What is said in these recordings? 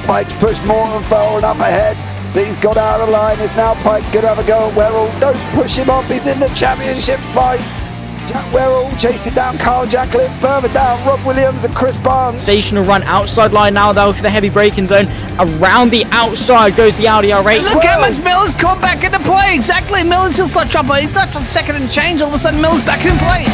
Pike's pushed more and forward up ahead. He's got out of line. It's now Pike going to have a go at Werrell. Don't push him off. He's in the championship fight. Jack Werrell chasing down Carl Jacklin. Further down, Rob Williams and Chris Barnes. Sensational run outside line now though for the heavy braking zone. Around the outside goes the Audi R8. Look how much Miller's come back into play. Exactly, Miller's still such trouble. He's left on second and change. All of a sudden, Miller's back in play.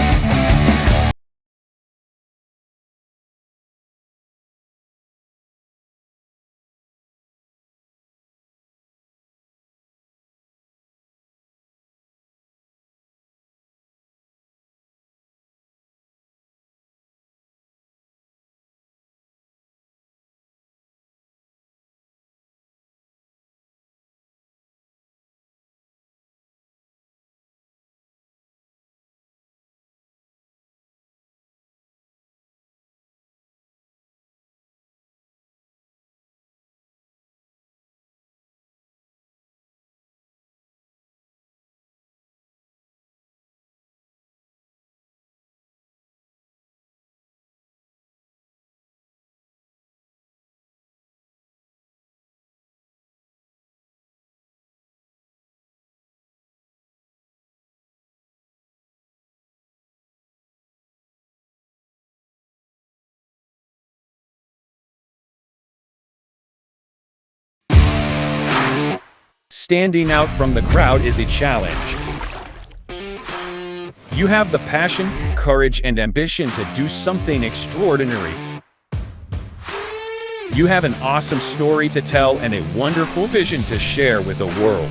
Standing out from the crowd is a challenge. You have the passion, courage, and ambition to do something extraordinary. You have an awesome story to tell and a wonderful vision to share with the world.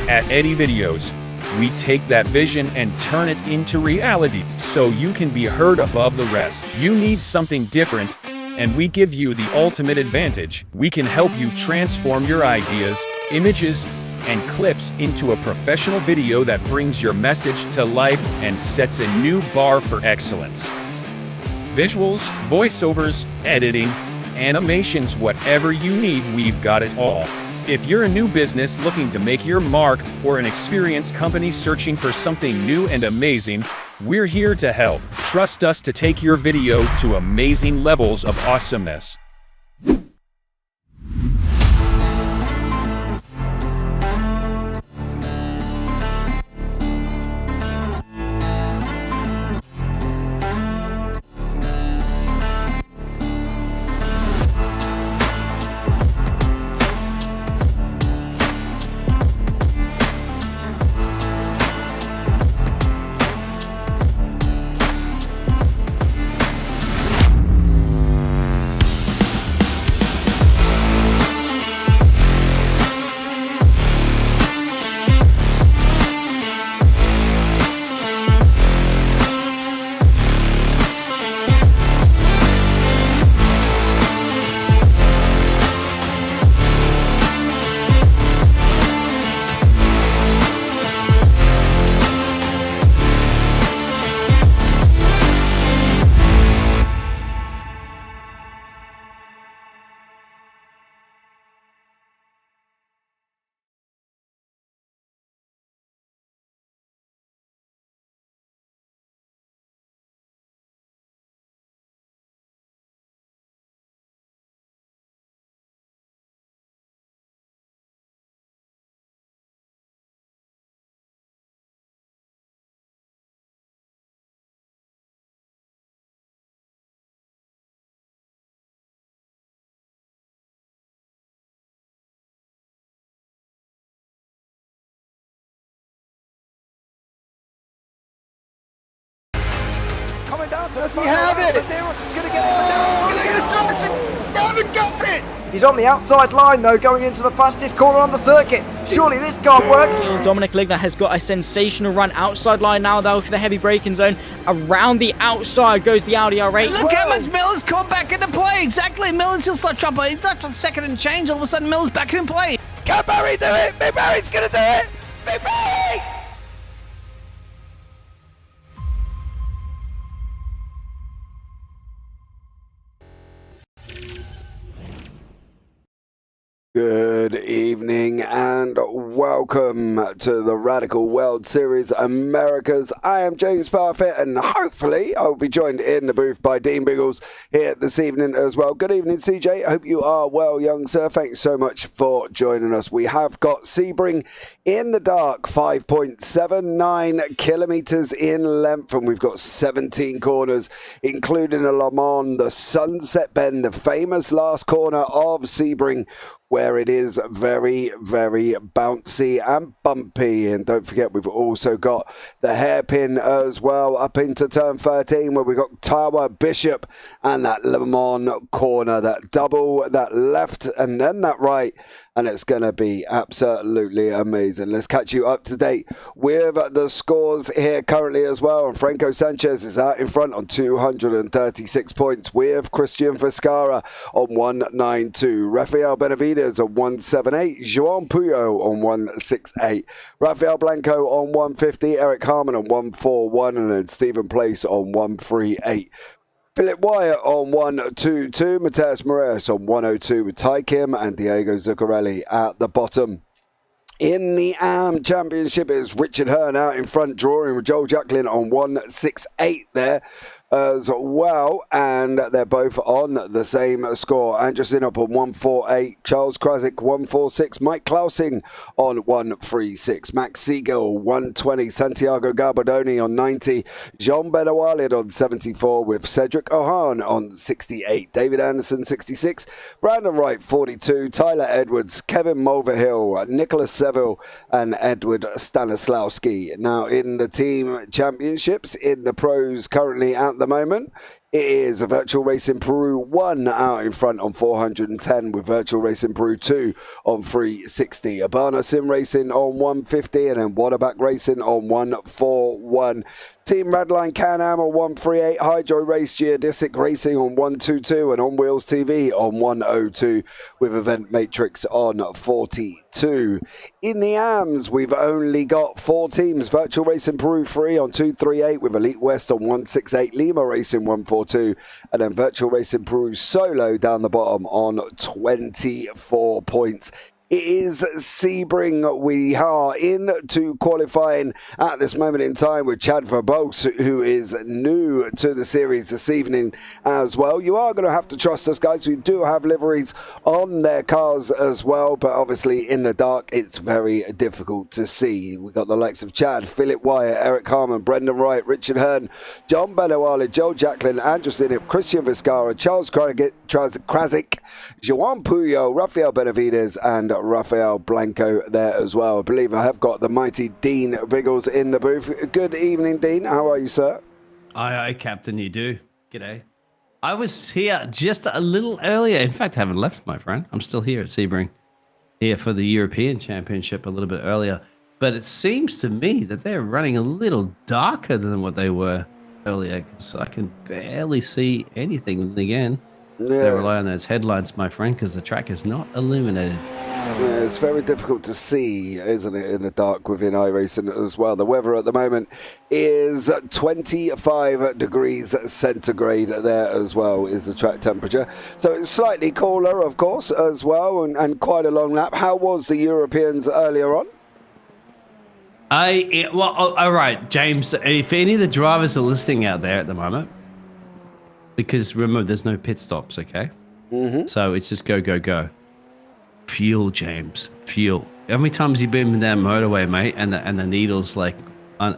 At Eddie Videos, we take that vision and turn it into reality so you can be heard above the rest. You need something different, and we give you the ultimate advantage. We can help you transform your ideas, images, and clips into a professional video that brings your message to life and sets a new bar for excellence. Visuals, voiceovers, editing, animations, whatever you need, we've got it all. If you're a new business looking to make your mark or an experienced company searching for something new and amazing, we're here to help. Trust us to take your video to amazing levels of awesomeness. Coming down to Does the he have it? Medeiros is going to get it. Look at Johnson! They haven't got it! He's on the outside line though, going into the fastest corner on the circuit. Surely this can't work. Dominic Ligner has got a sensational run outside line now though for the heavy braking zone. Around the outside goes the Audi R8. Look how much Miller's come back into play. Exactly, Miller's still such trouble. He's left on second and change. All of a sudden, Miller's back in play. Can Barry do it? Big Barry's going to do it. Big Barry! Good evening and welcome to the Radical World Series Americas. I am James Parfitt and hopefully I'll be joined in the booth by Dean Biggles here this evening as well. Good evening, CJ. I hope you are well, young sir. Thanks so much for joining us. We have got Sebring in the dark, 5.79 kilometers in length, and we've got 17 corners, including a Le Mans, the Sunset Bend, the famous last corner of Sebring, where it is very, very bouncy and bumpy. And don't forget, we've also got the hairpin as well up into turn 13, where we've got Tower, Bishop, and that Le Mans corner, that double, that left, and then that right. And it's going to be absolutely amazing. Let's catch you up to date with the scores here currently as well. And Franco Sanchez is out in front on 236 points with Christian Viscara on 192. Rafael Benavides on 178. Joan Puyo on 168. Rafael Blanco on 150. Eric Harmon on 141. And then Stephen Place on 138. Philip Wyatt on 122, Mateus Moraes on 102 with Ty Kim and Diego Zuccarelli at the bottom. In the AM Championship is Richard Hearn out in front, drawing with Joel Jacklin on 168 there as well, and they're both on the same score. Andrew Sinnop on 148, Charles Krasick 146, Mike Klausing on 136, Max Siegel 120, Santiago Garbadoni on 90, Jean Benawalid on 74 with Cedric Ohan on 68, David Anderson 66, Brandon Wright 42, Tyler Edwards, Kevin Mulverhill, Nicholas Seville and Edward Stanislawski. Now in the team championships, in the pros currently at the moment, it is a Virtual Racing Peru 1 out in front on 410 with Virtual Racing Peru 2 on 360. Abana Sim Racing on 150 and then Waterback Racing on 141. Team Radline Can-Am on 138, Hydro Race Geodesic Racing on 122 and On Wheels TV on 102 with Event Matrix on 42. In the AMs, we've only got 4 teams. Virtual Racing Peru 3 on 238 with Elite West on 168, Lima Racing 142 and then Virtual Racing Peru Solo down the bottom on 24 points. It is Sebring. We are into qualifying at this moment in time with Chad Verbos, who is new to the series this evening as well. You are going to have to trust us, guys. We do have liveries on their cars as well, but obviously in the dark, it's very difficult to see. We've got the likes of Chad, Philip Wyatt, Eric Harmon, Brendan Wright, Richard Hearn, John Benawale, Joe Jacklin, Andrew Sinnip, Christian Viscara, Charles Krasick, Joan Puyo, Rafael Benavides, and Rafael Blanco there as well. I believe I have got the mighty Dean Biggles in the booth. Good evening, Dean. How are you, sir? Aye, Captain, you do. G'day. I was here just a little earlier. In fact, I haven't left, my friend. I'm still here at Sebring, here for the European Championship a little bit earlier. But it seems to me that they're running a little darker than what they were earlier, because I can barely see anything. And again, they rely on those headlights, my friend, because the track is not illuminated. Yeah, it's very difficult to see, isn't it, in the dark within iRacing as well. The weather at the moment is 25 degrees centigrade there as well is the track temperature. So it's slightly cooler, of course, as well, and quite a long lap. How was the Europeans earlier on? All right, James, if any of the drivers are listening out there at the moment, because remember, there's no pit stops, okay? Mm-hmm. So it's just go, go, go. Fuel, James, fuel. How many times you been in that motorway, mate? And the needle's like, not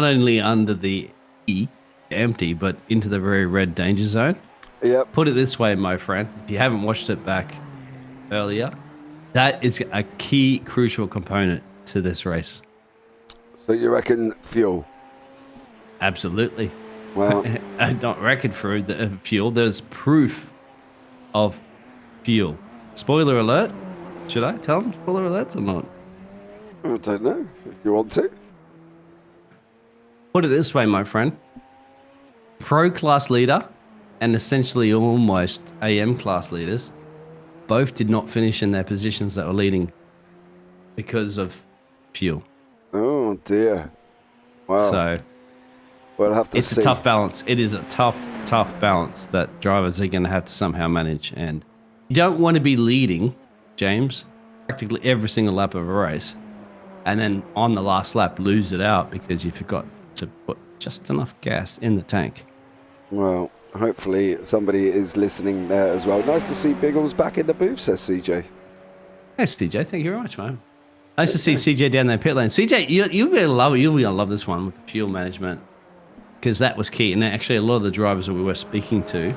only under the E, empty, but into the very red danger zone. Yep. Put it this way, my friend. If you haven't watched it back earlier, that is a key, crucial component to this race. So you reckon fuel? Absolutely. Well, I don't reckon for the fuel. There's proof of fuel. Spoiler alert. Should I tell them spoiler alerts or not? I don't know if you want to. Put it this way, my friend. Pro class leader and essentially almost AM class leaders both did not finish in their positions that were leading because of fuel. Oh dear. Wow. So we'll have to it's see. a tough balance. It is a tough balance that drivers are going to have to somehow manage. And you don't want to be leading James, practically every single lap of a race, and then on the last lap lose it out because you forgot to put just enough gas in the tank. Well, hopefully somebody is listening there as well. Nice to see Biggles back in the booth, says CJ. Hey, CJ, thank you very much, man. Nice to see CJ down there pit lane. CJ, you'll be able to love it. You'll be able to love this one with the fuel management, because that was key. And actually, a lot of the drivers that we were speaking to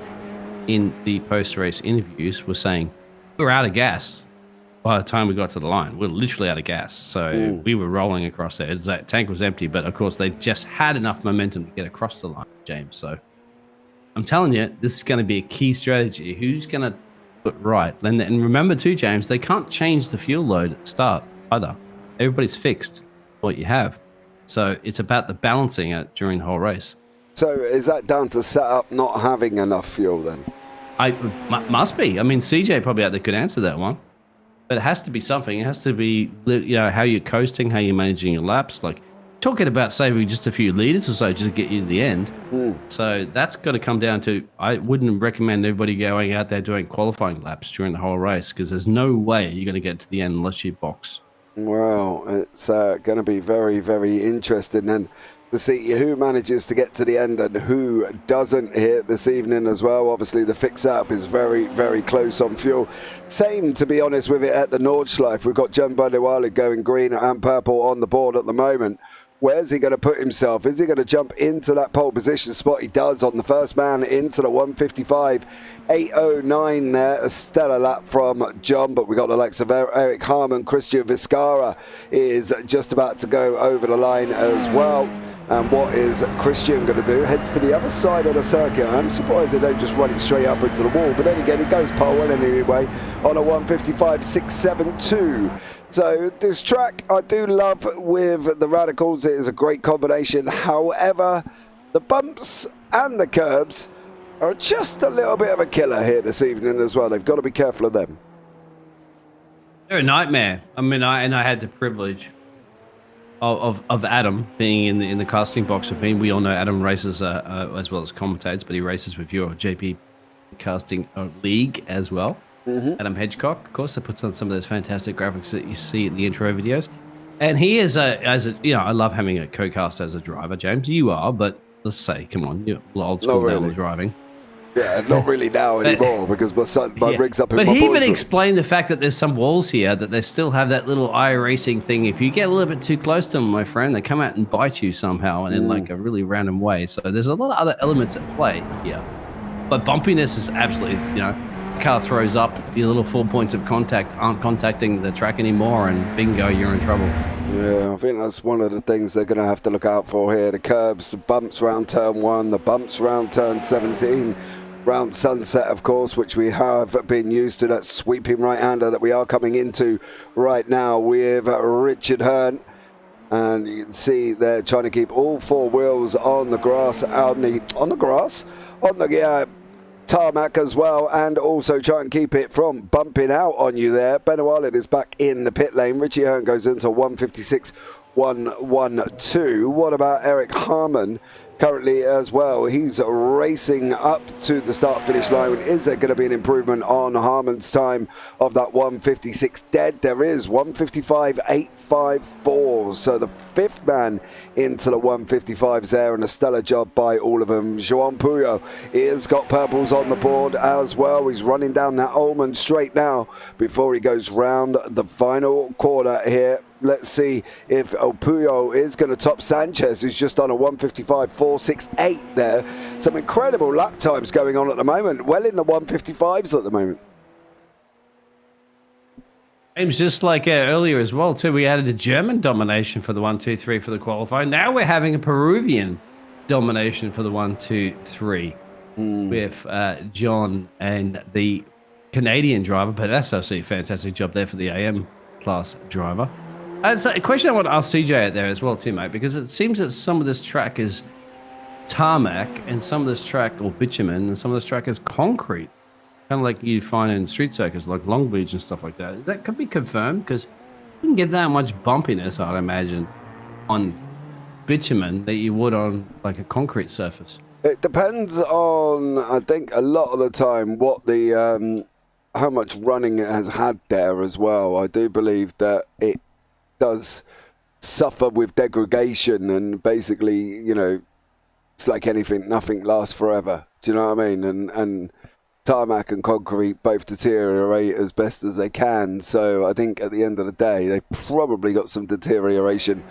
in the post-race interviews were saying we were out of gas by the time we got to the line. We were literally out of gas. So we were rolling across there. That tank was empty, but of course, they just had enough momentum to get across the line, James. So I'm telling you, this is going to be a key strategy. Who's going to put right? And remember too, James, they can't change the fuel load at the start either. Everybody's fixed what you have. So it's about the balancing it during the whole race. So is that down to setup not having enough fuel then? Must be. I mean, CJ probably out there could answer that one. But it has to be something. It has to be, you know, how you're coasting, how you're managing your laps. Like, talking about saving just a few liters or so just to get you to the end. So that's got to come down to, I wouldn't recommend everybody going out there doing qualifying laps during the whole race, because there's no way you're going to get to the end unless you box. Well, it's going to be very, very interesting and to see who manages to get to the end and who doesn't here this evening as well. Obviously, the fix up is very, very close on fuel. Same, to be honest with it, at the Nordschleife. We've got Jumbo Newali going green and purple on the board at the moment. Where's he going to put himself? Is he going to jump into that pole position spot? He does on the first man into the 155.809 there. A stellar lap from John, but we got the likes of Eric Harmon. Christian Viscara is just about to go over the line as well. And what is Christian going to do? Heads to the other side of the circuit. I'm surprised they don't just run it straight up into the wall. But then again, he goes pole anyway on a 155.672. So this track I do love with the Radicals. It is a great combination. However, the bumps and the curbs are just a little bit of a killer here this evening as well. They've got to be careful of them. They're a nightmare. I mean, I had the privilege of Adam being in the casting box with me. We all know Adam races as well as commentators, but he races with your JP casting league as well. Adam Hedgecock, of course, that puts on some of those fantastic graphics that you see in the intro videos. And he is you know, I love having a co-cast as a driver, James. You are, but let's say, come on, you're old school level driving. Yeah, not really now anymore because my rig's up in my But he even room. explained the fact that there's some walls here that they still have that little iRacing thing. If you get a little bit too close to them, my friend, they come out and bite you somehow and in like a really random way. So there's a lot of other elements at play here. But bumpiness is absolutely, you know, car throws up, your little 4 points of contact aren't contacting the track anymore, and bingo, you're in trouble. Yeah, I think that's one of the things they're going to have to look out for here. The curbs, the bumps round turn 1, the bumps round turn 17. Round Sunset, of course, which we have been used to, that sweeping right-hander that we are coming into right now with Richard Hearn. And you can see they're trying to keep all four wheels on the grass, on the tarmac as well, and also try and keep it from bumping out on you there. Benoit is back in the pit lane. Richie Hearn goes into 156.112. What about Eric Harmon? Currently as well, he's racing up to the start-finish line. Is there going to be an improvement on Harmon's time of that 156 dead? There is 155.854. So the fifth man into the 155s there, and a stellar job by all of them. Joan Puyo has got purples on the board as well. He's running down that Ullman straight now before he goes round the final corner here. Let's see if Puyo is going to top Sanchez, who's just on a 155.468 there. Some incredible lap times going on at the moment. Well in the 155s at the moment. James, just like earlier as well, too, we added a German domination for the 1-2-3 for the qualifying. Now we're having a Peruvian domination for the 1-2-3 with John and the Canadian driver. But that's actually a fantastic job there for the AM class driver. It's a question I want to ask CJ out there as well too, mate, because it seems that some of this track is tarmac and some of this track, or bitumen, and some of this track is concrete, kind of like you find in street circuits like Long Beach and stuff like that. Is that could be confirmed? Because you can get that much bumpiness, I'd imagine, on bitumen that you would on like a concrete surface. It depends on, I think, a lot of the time what the how much running it has had there as well, I do believe that it does suffer with degradation, and basically, you know, it's like anything, nothing lasts forever. Do you know what I mean? And tarmac and concrete both deteriorate as best as they can. So I think at the end of the day, they probably got some deterioration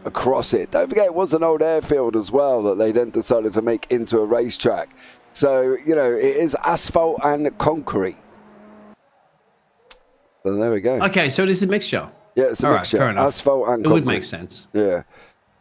across it. Don't forget, it was an old airfield as well that they then decided to make into a racetrack. So, you know, it is asphalt and concrete. So there we go. Okay, so it is a mixture. Yeah, it's a mixture. Fair enough. Asphalt and concrete. It would make sense. Yeah.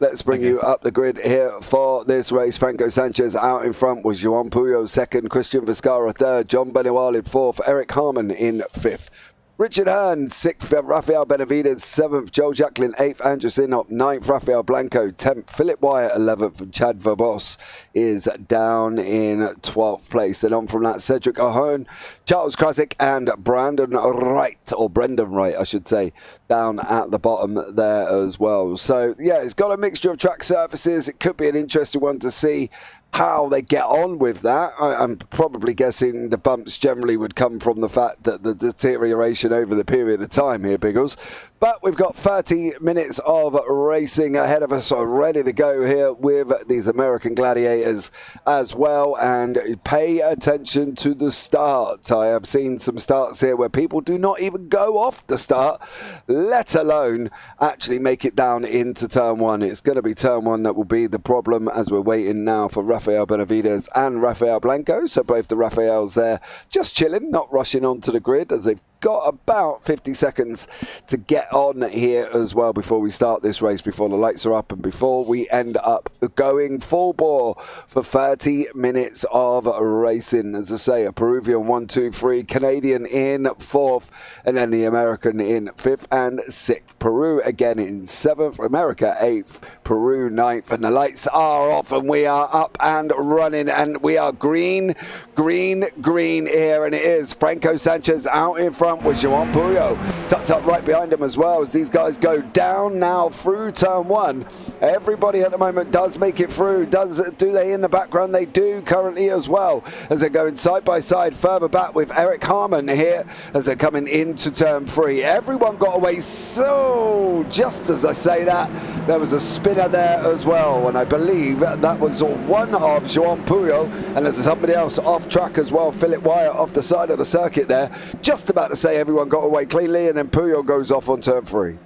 Let's bring you up the grid here for this race. Franco Sanchez out in front with Joan Puyo second, Christian Vizcarra third, John Benoit in fourth, Eric Harmon in fifth. Richard Hearn, 6th, Rafael Benavides, 7th, Joel Jacklin, 8th, Andrew Sinop, 9th, Rafael Blanco, 10th, Philip Wyatt, 11th, and Chad Verbos is down in 12th place. Then on from that, Cedric Ahern, Charles Krasik, and Brendan Wright, I should say, down at the bottom there as well. So, yeah, it's got a mixture of track surfaces. It could be an interesting one to see how they get on with that. I'm probably guessing the bumps generally would come from the fact that the deterioration over the period of time here, Biggles. But we've got 30 minutes of racing ahead of us, ready to go here with these American Gladiators as well. And pay attention to the start. I have seen some starts here where people do not even go off the start, let alone actually make it down into turn one. It's going to be turn one that will be the problem, as we're waiting now for Rafael Benavides and Rafael Blanco. So both the Rafaels there just chilling, not rushing onto the grid, as they've got about 50 seconds to get on here as well before we start this race, before the lights are up and before we end up going full bore for 30 minutes of racing. As I say, a Peruvian 1, 2, 3, Canadian in 4th, and then the American in 5th and 6th. Peru again in 7th, America 8th, Peru 9th, and the lights are off and we are up and running, and we are green here, and it is Franco Sanchez out in front with Joan Puyo tucked up right behind him as well, as these guys go down now through turn one. Everybody at the moment does make it through. Do they in the background? They do currently as well, as they're going side by side further back with Eric Harmon here as they're coming into turn 3. Everyone got away. So just as I say that, there was a spinner there as well, and I believe that was one of Joan Puyo, and there's somebody else off track as well, Philip Wyatt off the side of the circuit there. Just about to say everyone got away cleanly, and then Puyo goes off on turn 3.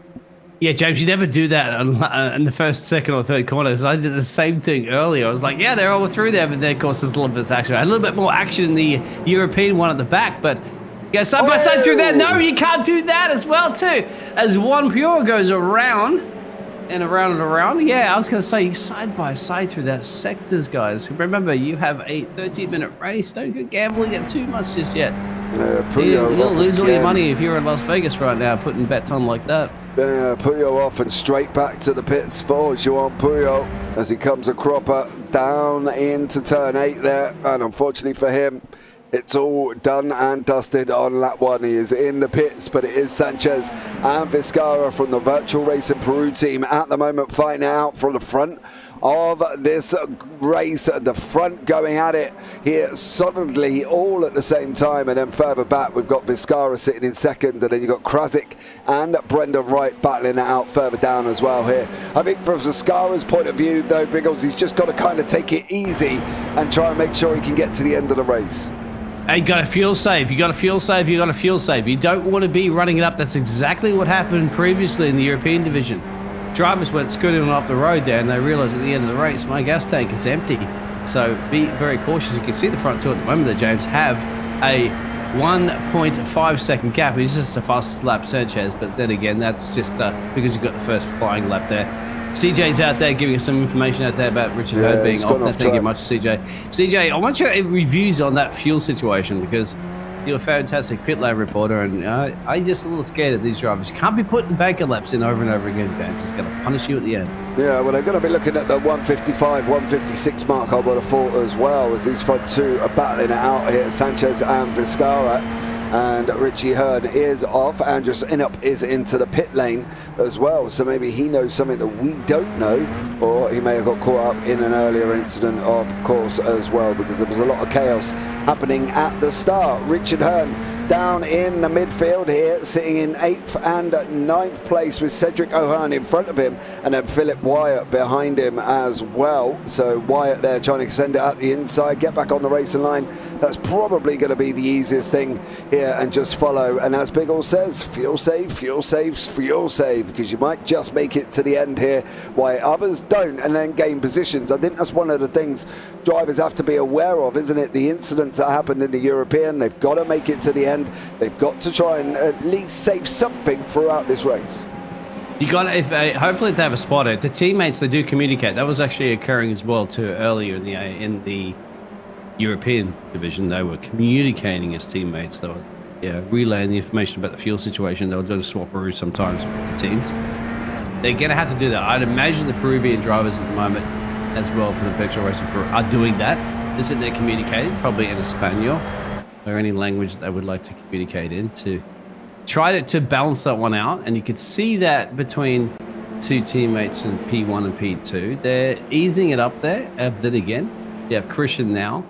Yeah, James, you never do that in the first, second, or third corners. I did the same thing earlier. I was like, yeah, they're all through there, but then, of course, there's a little bit of action. I had a little bit more action in the European one at the back, but go side by side through there. No, you can't do that as well, too. As Juan Pure goes around and around and around. Yeah, I was going to say side by side through that sectors, guys. Remember, you have a 13-minute race. Don't go gambling it too much just yet. You'll lose all your money if you're in Las Vegas right now putting bets on like that. Puyo off and straight back to the pits for Joan Puyo as he comes a cropper down into turn 8 there, and unfortunately for him, it's all done and dusted on lap 1. He is in the pits, but it is Sanchez and Vizcarra from the Virtual Racing Peru team at the moment fighting out from the front of this race, the front going at it here solidly all at the same time, and then further back we've got Vizcarra sitting in second, and then you've got Krasik and Brendan Wright battling it out further down as well here. I think from Vizcarra's point of view though, Biggles, he's just got to kind of take it easy and try and make sure he can get to the end of the race. Hey, you got to fuel save. You got to fuel save. You got to fuel save. You don't want to be running it up. That's exactly what happened previously in the European division. Drivers went scooting up the road there, and they realised at the end of the race, my gas tank is empty. So be very cautious. You can see the front two at the moment that James have a 1.5 second gap. He's just a fastest lap Sanchez, but then again, that's just because you've got the first flying lap there. CJ's out there giving us some information out there about Richard Hurd being off. Thank you much, CJ. CJ, I want your reviews on that fuel situation, because you're a fantastic pit lane reporter, and I'm just a little scared of these drivers. You can't be putting banker laps in over and over again, Ben. It's going to punish you at the end. Yeah, well, they're going to be looking at the 155, 156 mark, I would have thought as well, as these front two are battling it out here, Sanchez and Vizcarra. And Richie Hearn is off. Andrew Inup is into the pit lane as well, so maybe he knows something that we don't know, or he may have got caught up in an earlier incident, of course, as well, because there was a lot of chaos happening at the start. Richard Hearn down in the midfield here, sitting in 8th and 9th place with Cedric O'Hearn in front of him, and then Philip Wyatt behind him as well. So Wyatt there trying to send it up the inside, get back on the racing line. That's probably going to be the easiest thing here, and just follow. And as Biggle says, fuel save, fuel save, fuel save, because you might just make it to the end here, while others don't, and then gain positions. I think that's one of the things drivers have to be aware of, isn't it? The incidents that happened in the European, they've got to make it to the end. They've got to try and at least save something throughout this race. You got to, hopefully they have a spotter. The teammates, they do communicate. That was actually occurring as well too earlier in the European division. They were communicating as teammates. They were relaying the information about the fuel situation. They were doing a swap-a-roo sometimes with the teams. They're going to have to do that. I'd imagine the Peruvian drivers at the moment as well for the Virtual Racing Peru are doing that. Isn't they communicating probably in Espanol or any language they would like to communicate in to try to balance that one out. And you could see that between two teammates in P1 and P2. They're easing it up there. Then again, you have Christian now.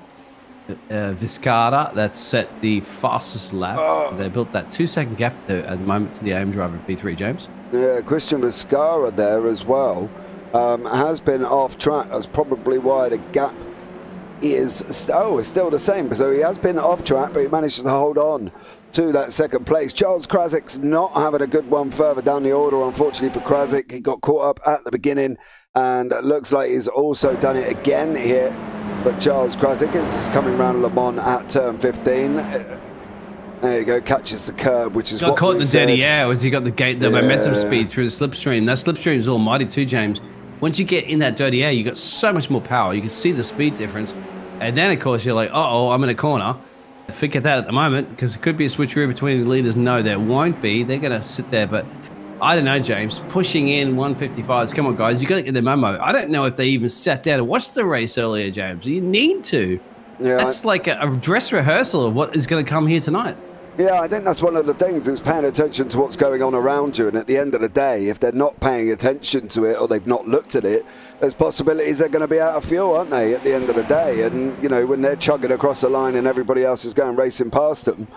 Vizcarra, that's set the fastest lap. They built that 2-second gap there at the moment to the AM driver in P3, James. Yeah, Christian Vizcarra there as well. Has been off track. That's probably why the gap is it's still the same. So he has been off track, but he managed to hold on to that second place. Charles Krasik's not having a good one further down the order, unfortunately for Krasik. He got caught up at the beginning, and it looks like he's also done it again here. But Charles Krasik is coming around Le Mans at turn 15. There you go, catches the curb, which is got caught in the dirty air as he got the momentum speed through the slipstream. That slipstream is almighty too, James. Once you get in that dirty air, you got so much more power. You can see the speed difference. And then, of course, you're like, uh-oh, I'm in a corner. Forget that at the moment, because it could be a switcheroo between the leaders. No, there won't be. They're going to sit there. But I don't know, James. Pushing in 155s. Come on, guys. You got to get the memo. I don't know if they even sat down and watched the race earlier, James. You need to. Yeah, that's like a dress rehearsal of what is going to come here tonight. Yeah, I think that's one of the things, is paying attention to what's going on around you. And at the end of the day, if they're not paying attention to it or they've not looked at it, there's possibilities they're going to be out of fuel, aren't they, at the end of the day? And, you know, when they're chugging across the line and everybody else is going racing past them,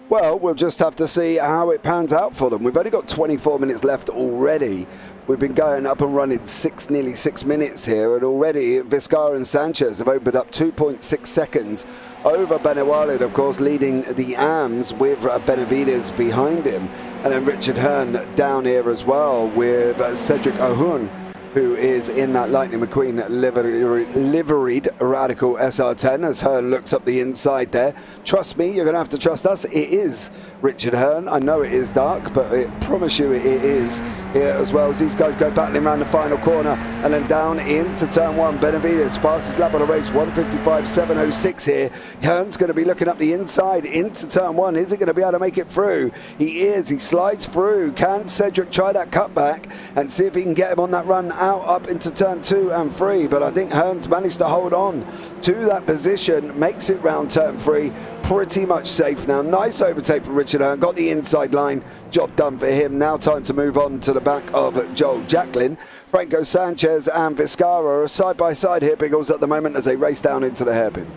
well, we'll just have to see how it pans out for them. We've only got 24 minutes left already. We've been going up and running nearly 6 minutes here, and already Vizcarra and Sanchez have opened up 2.6 seconds over Benewalid, of course, leading the AMs with Benavides behind him. And then Richard Hearn down here as well with Cedric O'Hearn, who is in that Lightning McQueen liveried Radical SR10 as Hearn looks up the inside there. Trust me, you're going to have to trust us. It is Richard Hearn. I know it is dark, but I promise you it is here as well, as these guys go battling around the final corner and then down into turn 1. Benavides, fastest lap of the race, 155.706 here. Hearn's going to be looking up the inside into turn 1. Is he going to be able to make it through? He is. He slides through. Can Cedric try that cutback and see if he can get him on that run out up into turn 2 and 3? But I think Hearn's managed to hold on to that position, makes it round turn 3, pretty much safe now. Nice overtake from Richard Hearn, got the inside line, job done for him. Now time to move on to the back of Joel Jacklin. Franco Sanchez and Vizcarra are side by side here, Biggles, at the moment as they race down into the hairpin.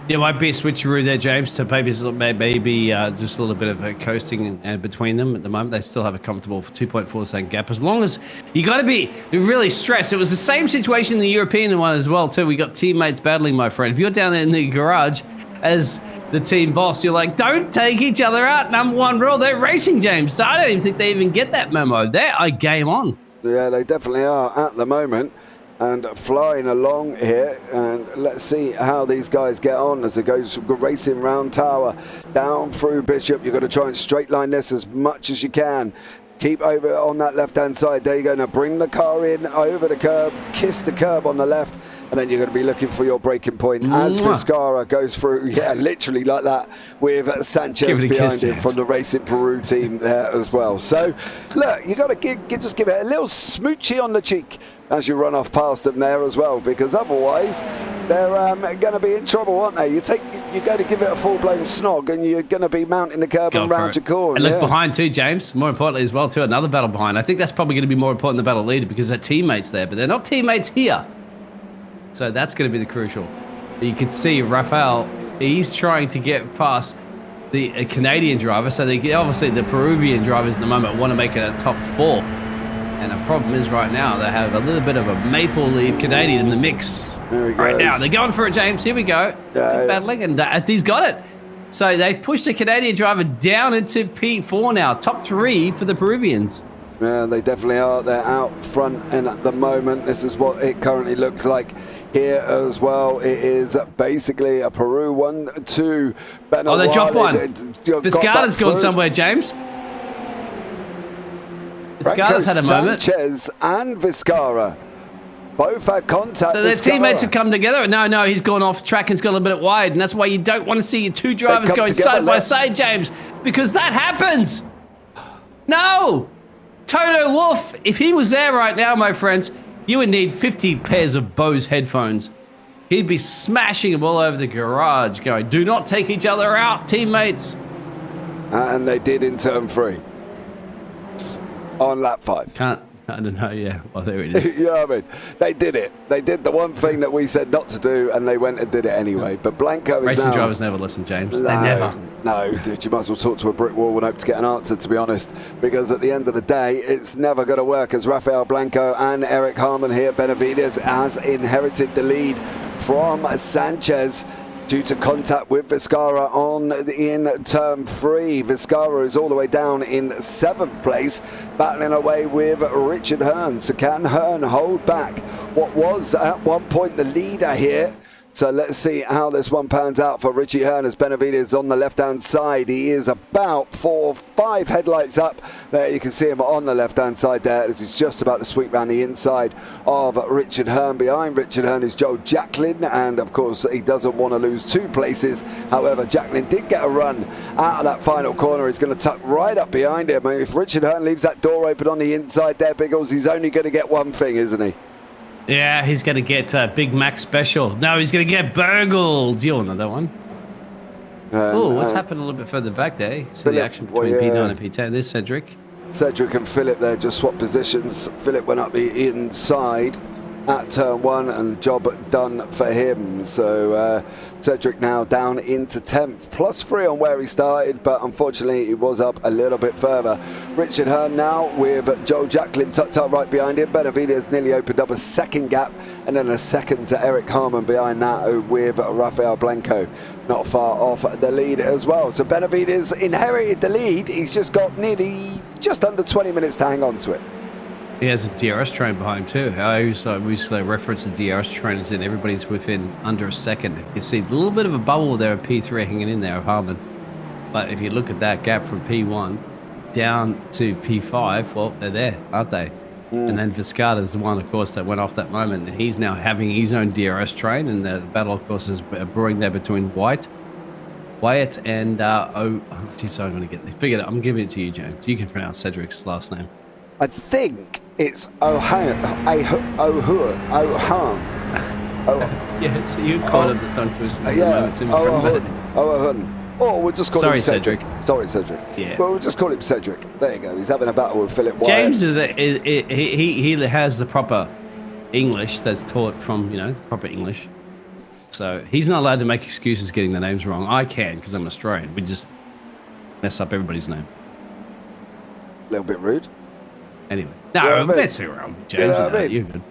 There might be a switcheroo there, James, to maybe just a little bit of a coasting between them at the moment. They still have a comfortable 2.4 second gap. As long as you got to be really stressed. It was the same situation in the European one as well, too. We got teammates battling, my friend. If you're down there in the garage as the team boss, you're like, don't take each other out. Number one rule, they're racing, James. So I don't even think they even get that memo. They're a game on. Yeah, they definitely are at the moment. And flying along here, and let's see how these guys get on as it goes racing round Tower, down through Bishop. You've got to try and straight line this as much as you can. Keep over on that left-hand side. There you go. Now bring the car in over the curb, kiss the curb on the left, and then you're going to be looking for your braking point as Vizcarra goes through. Yeah, literally like that, with Sanchez behind him from the Racing Peru team there as well. So, look, you got to just give it a little smoochy on the cheek as you run off past them there as well, because otherwise they're going to be in trouble, aren't they? You're going to give it a full-blown snog, and you're going to be mounting the curb and round your corner. And look behind too, James. More importantly as well too, another battle behind. I think that's probably going to be more important than the battle leader, because they're teammates there, but they're not teammates here. So that's going to be the crucial. You can see Rafael, he's trying to get past the Canadian driver. So they obviously the Peruvian drivers at the moment want to make it a top 4. And the problem is right now they have a little bit of a maple leaf Canadian in the mix. There he Right goes. now they're going for it, James. Here we go. Battling, and he's got it. So they've pushed the Canadian driver down into P4 now. Top 3 for the Peruvians. Yeah, they definitely are. They're out front, and at the moment, this is what it currently looks like here as well. It is basically a Peru 1-2. Oh, they dropped one. Vizcarra's gone somewhere, James. Vizcarra's had a moment. Sanchez and Vizcarra both had contact. So their teammates have come together. No, he's gone off track and's gone a bit wide, and that's why you don't want to see your two drivers going side by side, James, because that happens. No! Toto Wolff, if he was there right now, my friends, you would need 50 pairs of Bose headphones. He'd be smashing them all over the garage, going, do not take each other out, teammates. And they did in turn 3. On lap 5. I don't know, yeah. Well, there it is. You know what I mean? They did it. They did the one thing that we said not to do, and they went and did it anyway. But Blanco is Racing now... drivers never listen, James. No, They never. No, dude, you might as well talk to a brick wall and hope to get an answer, to be honest. Because at the end of the day, it's never going to work, as Rafael Blanco and Eric Harman here. Benavides has inherited the lead from Sanchez due to contact with Vizcarra in turn 3. Vizcarra is all the way down in 7th place, battling away with Richard Hearn. So can Hearn hold back what was at one point the leader here? So let's see how this one pans out for Richie Hearn, as Benavides on the left-hand side. He is about 4 or 5 headlights up. There you can see him on the left-hand side there, as he's just about to sweep round the inside of Richard Hearn. Behind Richard Hearn is Joe Jacklin, and of course he doesn't want to lose 2 places. However, Jacklin did get a run out of that final corner. He's going to tuck right up behind him. I mean, if Richard Hearn leaves that door open on the inside there, Biggles, he's only going to get one thing, isn't he? Yeah, he's going to get Big Mac special. No, he's going to get burgled. You all know that one. Oh, what's happened a little bit further back there? See the action between P9 and P10. There's Cedric. Cedric and Philip there just swapped positions. Philip went up the inside at turn 1, and job done for him. So Cedric now down into 10th, +3 on where he started, but unfortunately he was up a little bit further. Richard Hearn now with Joe Jacklin tucked up right behind him. Benavides nearly opened up a second gap, and then a second to Eric Harman behind that with Rafael Blanco not far off the lead as well. So Benavides inherited the lead. He's just got nearly just under 20 minutes to hang on to it. He has a DRS train behind him too. I usually reference the DRS train as in everybody's within under a second. You see a little bit of a bubble there at P3 hanging in there of Harman. But if you look at that gap from P1 down to P5, well, they're there, aren't they? And then Vizcarra's the one, of course, that went off that moment. And he's now having his own DRS train, and the battle, of course, is brewing there between Wyatt and I'm going to get this. Figured I'm giving it to you, James. You can pronounce Cedric's last name. I think it's Ohan. Yeah, so you called him the tongue twister at the moment, Tim. Ohan. Oh, we'll just call him Cedric. Cedric. Sorry, Cedric. Yeah. Well, we'll just call him Cedric. There you go. He's having a battle with Philip Wyatt. James he has the proper English that's taught from, proper English. So he's not allowed to make excuses getting the names wrong. I can, because I'm Australian. We just mess up everybody's name. A little bit rude. Anyway, no, let's hear around, James. You know what I mean? You're good.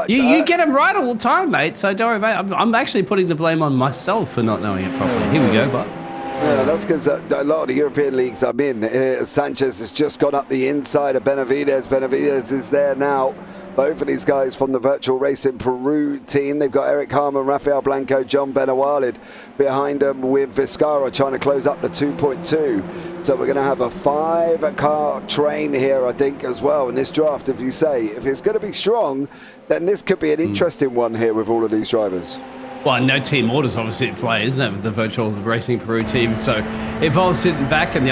You get him right all the time, mate. So don't worry about it. I'm actually putting the blame on myself for not knowing it properly. Here we go, but. Yeah, that's because a lot of the European leagues I'm in, Sanchez has just gone up the inside of Benavides. Benavides is there now. Both of these guys from the Virtual Racing Peru team. They've got Eric Harman, Rafael Blanco, John Benawalid behind them, with Vizcarra trying to close up the 2.2. So we're going to have a 5-car train here, I think, as well in this draft. If it's going to be strong, then this could be an interesting one here with all of these drivers. Well, no team orders obviously at play, isn't it, with the Virtual Racing Peru team? So if I was sitting back and the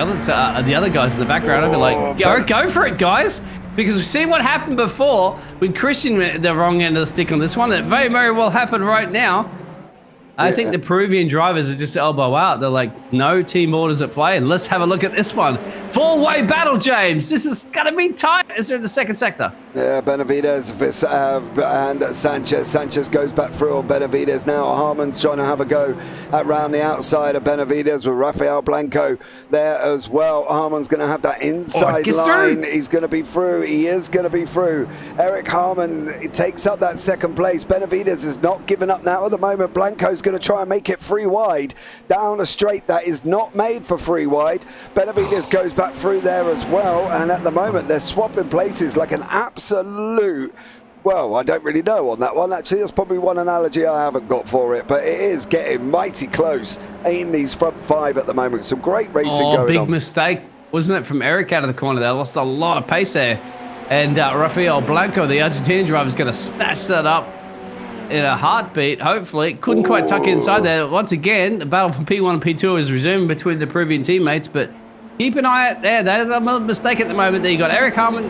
other guys in the background, I'd be like, go for it, guys. Because we've seen what happened before with Christian at the wrong end of the stick on this one. It very, very well happened right now. I think the Peruvian drivers are just elbow out. They're like, no team orders at play, and let's have a look at this one. Four-way battle, James. This is going to be tight as they're in the second sector. Yeah, Benavides and Sanchez. Sanchez goes back through on Benavides now. Harmon's trying to have a go around the outside of Benavides with Rafael Blanco there as well. Harmon's going to have that inside line. Through. He's going to be through. He is going to be through. Eric Harmon takes up that second place. Benavides is not giving up now at the moment. Blanco's going to try and make it free wide. Down a straight that is not made for free wide. Benavides goes back through there as well. And at the moment, they're swapping places like an absolute, well, I don't really know on that one. Actually, that's probably one analogy I haven't got for it, but it is getting mighty close in these front five at the moment. Some great racing going on. Big mistake, wasn't it, from Eric out of the corner there? Lost a lot of pace there. And Rafael Blanco, the Argentinian driver, is going to stash that up in a heartbeat, hopefully. Couldn't quite tuck it inside there. Once again, the battle for P1 and P2 is resuming between the Peruvian teammates, but keep an eye out there. There's a mistake at the moment there. You got Eric Harmon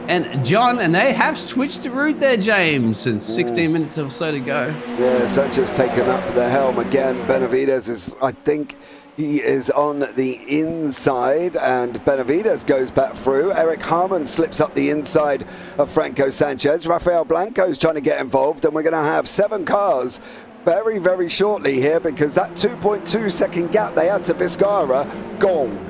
and John, and they have switched the route there, James, since 16 minutes or so to go. Yeah, Sanchez taking up the helm again. Benavides is, I think, he is on the inside, and Benavides goes back through. Eric Harmon slips up the inside of Franco Sanchez. Rafael Blanco's trying to get involved, and we're going to have 7 cars very, very shortly here, because that 2.2 second gap they had to Vizcara, gone.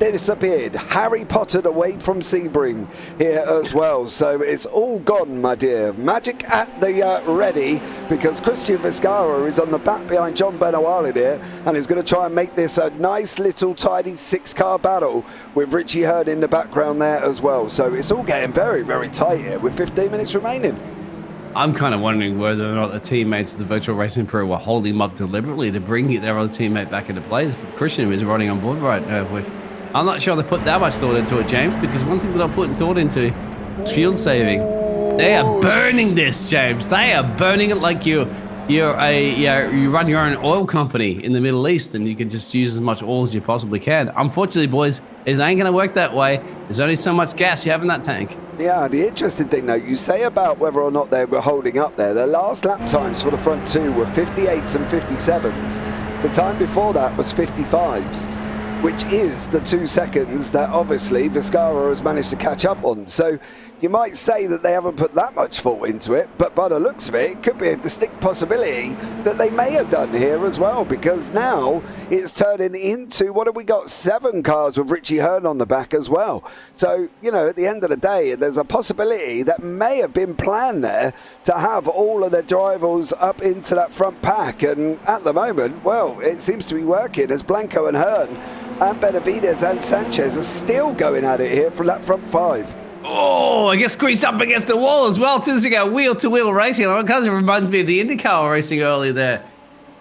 They disappeared. Harry Pottered away from Sebring here as well. So it's all gone, my dear. Magic at the ready, because Christian Vizcara is on the back behind John Benawalid here, and is going to try and make this a nice little tidy 6-car battle with Richie Hurd in the background there as well. So it's all getting very, very tight here with 15 minutes remaining. I'm kind of wondering whether or not the teammates of the Virtual Racing Pro were holding him up deliberately to bring their other teammate back into play. Christian is running on board right now with... I'm not sure they put that much thought into it, James, because one thing they're not putting thought into is fuel saving. They are burning this, James. They are burning it like you run your own oil company in the Middle East, and you can just use as much oil as you possibly can. Unfortunately, boys, it ain't going to work that way. There's only so much gas you have in that tank. Yeah, the interesting thing, though, you say about whether or not they were holding up there. Their last lap times for the front two were 58s and 57s. The time before that was 55s. Which is the 2 seconds that obviously Vizcara has managed to catch up on. So you might say that they haven't put that much thought into it, but by the looks of it, it could be a distinct possibility that they may have done here as well, because now it's turning into, what have we got, 7 cars with Richie Hurd on the back as well. So, you know, at the end of the day, there's a possibility that may have been planned there to have all of their drivers up into that front pack. And at the moment, well, it seems to be working, as Blanco and Hurd and Benavides and Sanchez are still going at it here from that front 5. Oh, I get squeezed up against the wall as well. This is like wheel-to-wheel racing. It kind of reminds me of the IndyCar racing earlier there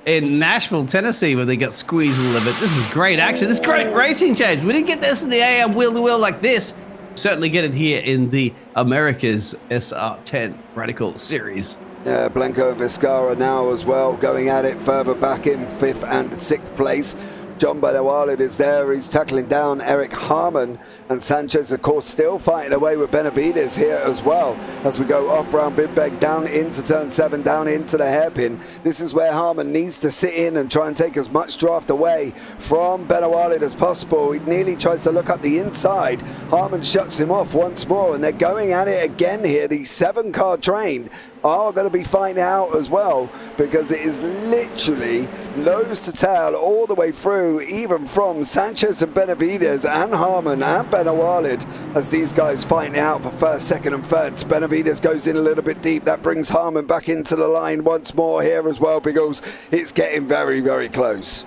in Nashville, Tennessee, where they got squeezed a little bit. This is great action. This is great racing, James. We didn't get this in the AM wheel-to-wheel like this. Certainly get it here in the America's SR10 Radical Series. Yeah, Blanco and Vizcara now as well, going at it further back in 5th and 6th place. John Benawalid is there. He's tackling down Eric Harmon, and Sanchez, of course, still fighting away with Benavides here as well as we go off round Bidbeg, down into turn 7, down into the hairpin. This is where Harmon needs to sit in and try and take as much draft away from Benawalid as possible. He nearly tries to look up the inside. Harmon shuts him off once more, and they're going at it again here. The 7-car train are going to be fighting out as well, because it is literally nose to tail all the way through, even from Sanchez and Benavides and Harmon and Benawalid, as these guys fighting out for 1st, 2nd and 3rd. Benavides goes in a little bit deep. That brings Harmon back into the line once more here as well, because it's getting very, very close.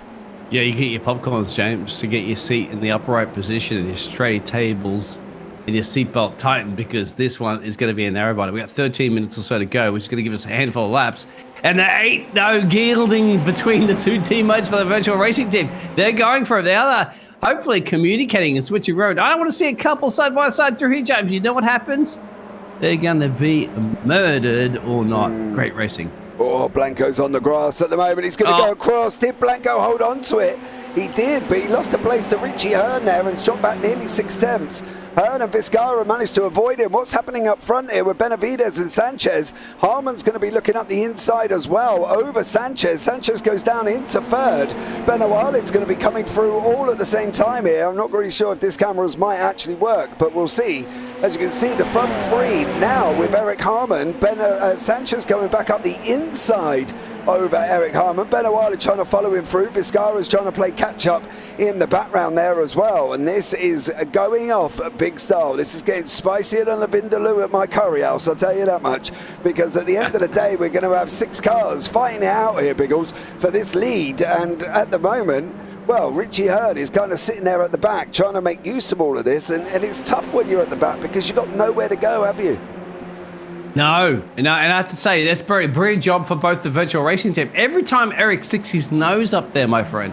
Yeah, you get your popcorns, James, to get your seat in the upright position and your tray tables and your seatbelt tightened, because this one is going to be a narrow body. We got 13 minutes or so to go, which is going to give us a handful of laps. And there ain't no gilding between the 2 teammates for the virtual racing team. They're going for it. They are hopefully communicating and switching road. I don't want to see a couple side by side through here, James. You know what happens? They're going to be murdered or not. Great racing. Oh, Blanco's on the grass at the moment. He's going to go across. Did Blanco hold on to it? He did, but he lost a place to Richie Hearn there and dropped back nearly 6 tenths. Hearn and Vizcarra managed to avoid him. What's happening up front here with Benavides and Sanchez? Harmon's going to be looking up the inside as well over Sanchez. Sanchez goes down into third. Benawalid's going to be coming through all at the same time here. I'm not really sure if this cameras might actually work, but we'll see. As you can see, the front three now with Eric Harmon. Sanchez going back up the inside over Eric Harmon. Benawalid trying to follow him through. Vizcarra's trying to play catch up in the background there as well. And this is going off at big style. This is getting spicier than the Vindaloo at my curry house, I'll tell you that much. Because at the end of the day, we're going to have 6 cars fighting it out here, Biggles, for this lead. And at the moment, well, Richie Hearn is kind of sitting there at the back trying to make use of all of this. And it's tough when you're at the back because you've got nowhere to go, have you? No, and I have to say, that's very brilliant job for both the virtual racing team. Every time Eric sticks his nose up there, my friend,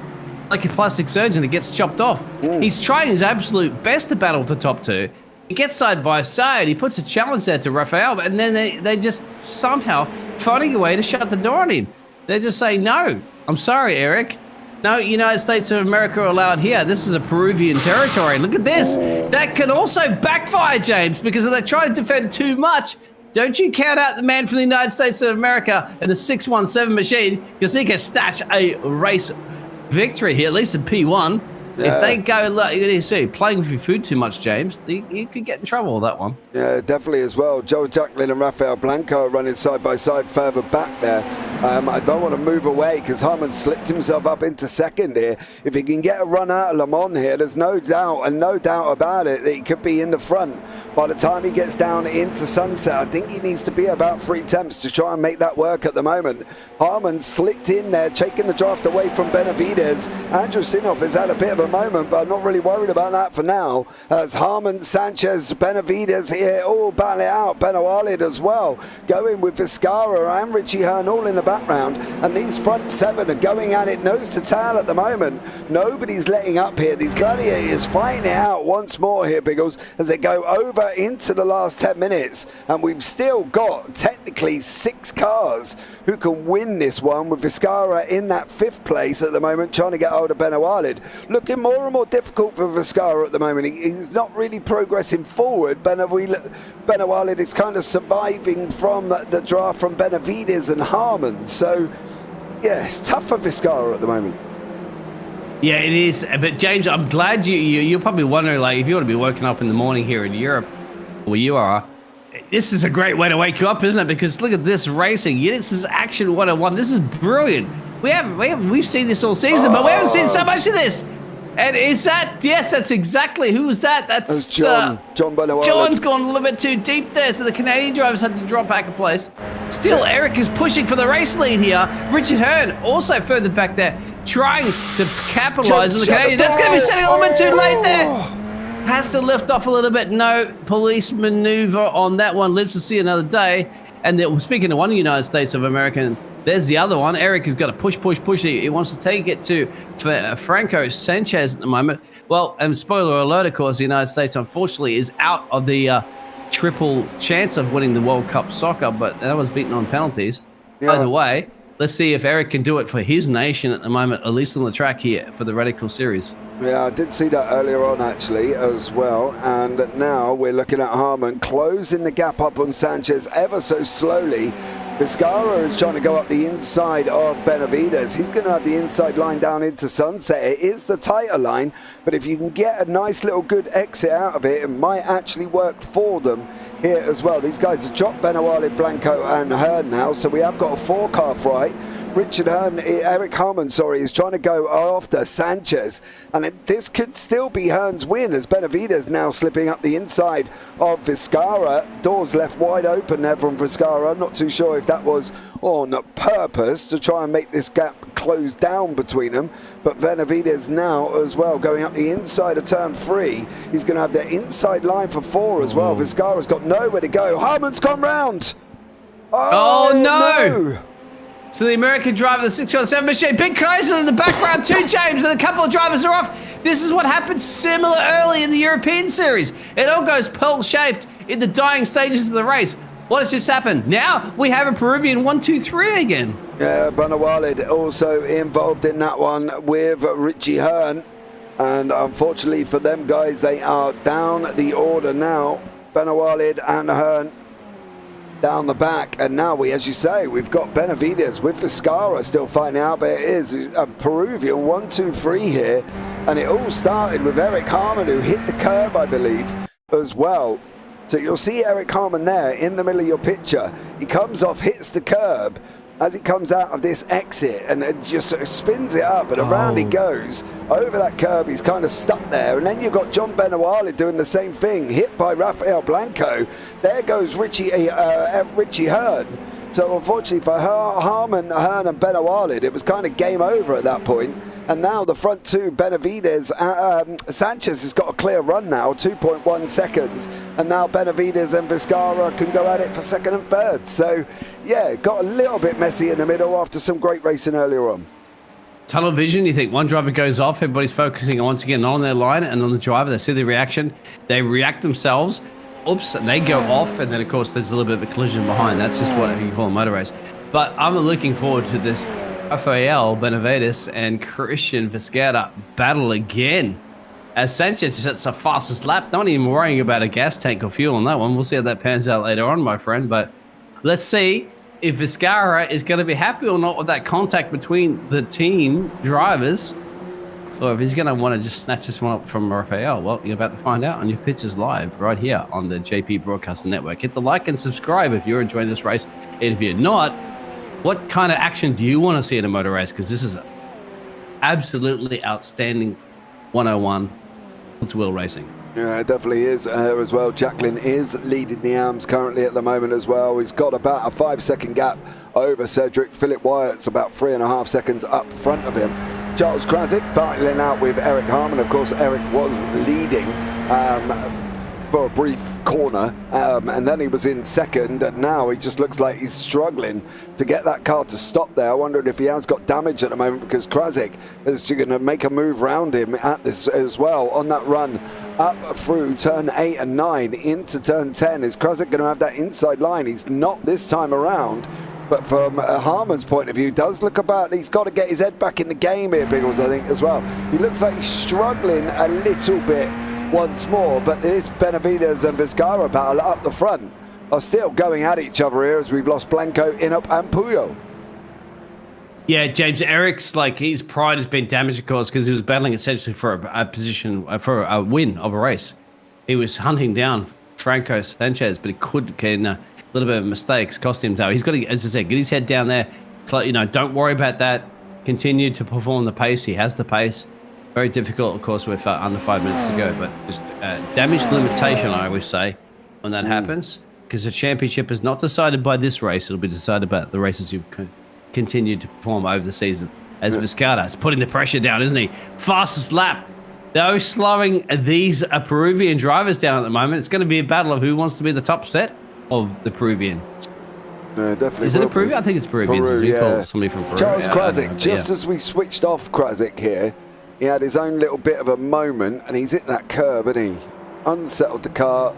like a plastic surgeon, it gets chopped off. He's trying his absolute best to battle with the top 2. He gets side by side. He puts a challenge there to Rafael, and then they just somehow finding a way to shut the door on him. They're just saying, no, I'm sorry, Eric. No, United States of America are allowed here. This is a Peruvian territory. Look at this. That can also backfire, James, because if they try to defend too much, don't you count out the man from the United States of America and the 617 machine, because he can snatch a race victory here, at least in P1. Yeah. If they go, look, you see, playing with your food too much, James, you could get in trouble with that one. Yeah, definitely as well. Joe Jacqueline and Rafael Blanco are running side by side further back there. I don't want to move away because Harmon slipped himself up into second here. If he can get a run out of Le Mans here, there's no doubt about it that he could be in the front. By the time he gets down into Sunset, I think he needs to be about 3 attempts to try and make that work at the moment. Harmon slipped in there, taking the draft away from Benavides. Andrew Sinop has had a bit of a moment, but I'm not really worried about that for now. As Harmon, Sanchez, Benavides here all battle it out. Benawalid as well, going with Vizcarra and Richie Hearn all in the background. And these front 7 are going at it nose to tail at the moment. Nobody's letting up here. These gladiators fighting it out once more here, Biggles, as they go over into the last 10 minutes. And we've still got technically 6 cars who can win this one, with Vizcarra in that 5th place at the moment, trying to get hold of Benawalid. Looking more and more difficult for Vizcarra at the moment. He's not really progressing forward. Benawalid is kind of surviving from the draft from Benavides and Harmon. So, yeah, it's tough for Vizcarra at the moment. Yeah, it is. But, James, I'm glad you're probably wondering, like, if you want to be woken up in the morning here in Europe, where you are, this is a great way to wake you up, isn't it? Because look at this racing. This is action 101. This is brilliant. We've seen this all season, but we haven't seen so much of this. And is that, yes, that's exactly, who was that? That's John Benawalid. John's gone a little bit too deep there, so the Canadian drivers had to drop back a place. Still, Eric is pushing for the race lead here. Richard Hearn also further back there, trying to capitalize on the Canadian. That's going to be setting a little bit too late there. Has to lift off a little bit. No police maneuver on that one. Lives to see another day. And speaking of one United States of America, there's the other one. Eric has got to push. He wants to take it to Franco Sanchez at the moment. Well, and spoiler alert, of course, the United States, unfortunately, is out of the triple chance of winning the World Cup soccer, but that was beaten on penalties. Yeah. Either way, let's see if Eric can do it for his nation at the moment, at least on the track here for the Radical Series. Yeah, I did see that earlier on, actually, as well. And now we're looking at Harmon closing the gap up on Sanchez ever so slowly. Vizcarra is trying to go up the inside of Benavides. He's going to have the inside line down into Sunset. It is the tighter line, but if you can get a nice little good exit out of it, it might actually work for them here as well. These guys have dropped Benawalid, Blanco and Hearn now, so we have got a 4-car fight. Eric Harmon, is trying to go after Sanchez, and this could still be Hearn's win, as Benavides now slipping up the inside of Vizcarra. Doors left wide open there from Vizcarra. I'm not too sure if that was on purpose to try and make this gap close down between them, but Benavides now as well going up the inside of turn 3. He's going to have the inside line for 4 as well. Vizcarra's got nowhere to go. Harmon's gone round. Oh no. So the American driver, the 617 machine, big Kaiser in the background too, James, and a couple of drivers are off. This is what happened similar early in the European Series. It all goes pearl-shaped in the dying stages of the race. What has just happened? Now we have a Peruvian 1-2-3 again. Yeah, Bunawalid also involved in that one with Richie Hearn. And unfortunately for them guys, they are down the order now. Bunawalid and Hearn down the back. And now as you say, we've got Benavides with Viscara still fighting out. But it is a Peruvian 1-2-3 here. And it all started with Eric Harmon, who hit the curb, I believe, as well. So you'll see Eric Harmon there in the middle of your picture. He comes off, hits the curb as he comes out of this exit, and it just sort of spins it up, and around he goes over that curb. He's kind of stuck there, and then you've got John Benawale doing the same thing, hit by Rafael Blanco. There goes Richie Hearn. So unfortunately for Harmon, Hearn and Benawale, it was kind of game over at that point. And now the front two, Benavides, Sanchez has got a clear run now, 2.1 seconds. And now Benavides and Viscara can go at it for second and third. So, yeah, got a little bit messy in the middle after some great racing earlier on. Tunnel vision, you think one driver goes off, everybody's focusing once again on their line and on the driver. They see the reaction, they react themselves, oops, and they go off. And then, of course, there's a little bit of a collision behind. That's just what you call a motor race. But I'm looking forward to this Rafael Benavides and Christian Viscara battle again, as Sanchez sets the fastest lap. Not even worrying about a gas tank or fuel on that one. We'll see how that pans out later on, my friend. But let's see if Viscara is going to be happy or not with that contact between the team drivers, or if he's going to want to just snatch this one up from Rafael. Well, you're about to find out on your Pictures Live right here on the JP Broadcasting Network. Hit the like and subscribe if you're enjoying this race. And if you're not, what kind of action do you want to see in a motor race? Because this is absolutely outstanding 101 wheel racing. Yeah, it definitely is as well. Jacqueline is leading the AMS currently at the moment as well. He's got about a 5-second gap over Cedric. Philip Wyatt's about 3.5 seconds up front of him. Charles Krasik battling out with Eric Harmon. Of course, Eric was leading for a brief corner, and then he was in second, and now he just looks like he's struggling to get that car to stop there. I wondered if he has got damage at the moment, because Krasik is going to make a move round him at this as well on that run up through turn 8 and 9 into turn 10. Is Krasik going to have that inside line? He's not this time around. But from Harmon's point of view, does look about, he's got to get his head back in the game here, Biggles, I think, as well. He looks like he's struggling a little bit once more, but this Benavides and Viscara battle up the front are still going at each other here, as we've lost Blanco, Inup and Puyo. Yeah, James, Eric's, like, his pride has been damaged, of course, because he was battling essentially for a position, for a win of a race. He was hunting down Franco Sanchez, but he could get in a little bit of mistakes, cost him. So he's got to, as I said, get his head down there. You know, don't worry about that. Continue to perform the pace. He has the pace. Very difficult, of course, with under 5 minutes to go. But just damage limitation, I always say, when that happens. Because the championship is not decided by this race. It'll be decided by the races you've continued to perform over the season. As Viscara is putting the pressure down, isn't he? Fastest lap. They're slowing these Peruvian drivers down at the moment. It's going to be a battle of who wants to be the top set of the Peruvian. Definitely. Is it a Peruvian? I think it's Peruvian. Peru, You call somebody from Peru. Charles Krasik, just as we switched off Krasik here, he had his own little bit of a moment, and he's hit that curb, and he unsettled the car,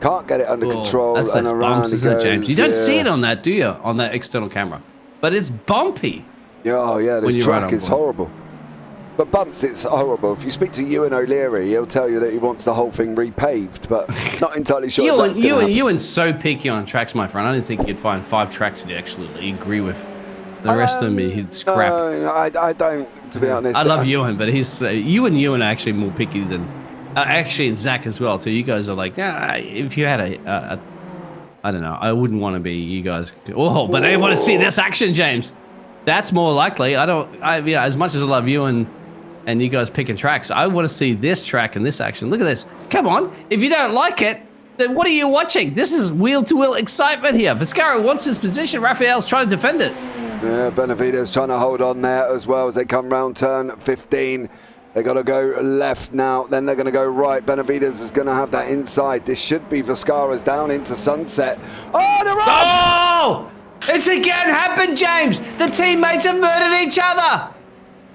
can't get it under control, that's and around bumps, he isn't goes. it, James? You don't see it on that, do you? On that external camera. But it's bumpy. Oh, yeah, this you're right track on is board. horrible. But bumps, it's horrible. If you speak to Ewan O'Leary, he'll tell you that he wants the whole thing repaved, but not entirely sure if that's going to happen. Ewan's so picky on tracks, my friend. I didn't think you'd find 5 tracks that you actually agree with. The rest of them, he'd scrap. I don't, to be honest. I love Ewan, but he's Ewan are actually more picky than actually, and Zach as well too. You guys are like, if you had a I don't know, I wouldn't want to be you guys. Oh, but I want to see this action, James. That's more likely. As much as I love you and you guys picking tracks, I want to see this track and this action. Look at this. Come on. If you don't like it, then what are you watching? This is wheel-to-wheel excitement here. Viscara wants his position. Rafael's trying to defend it. Yeah, Benavides trying to hold on there as well as they come round turn 15. They got to go left now, then they're going to go right. Benavides is going to have that inside. This should be Viscara's down into sunset. Oh, they're off! Oh! It's again happened, James. The teammates have murdered each other.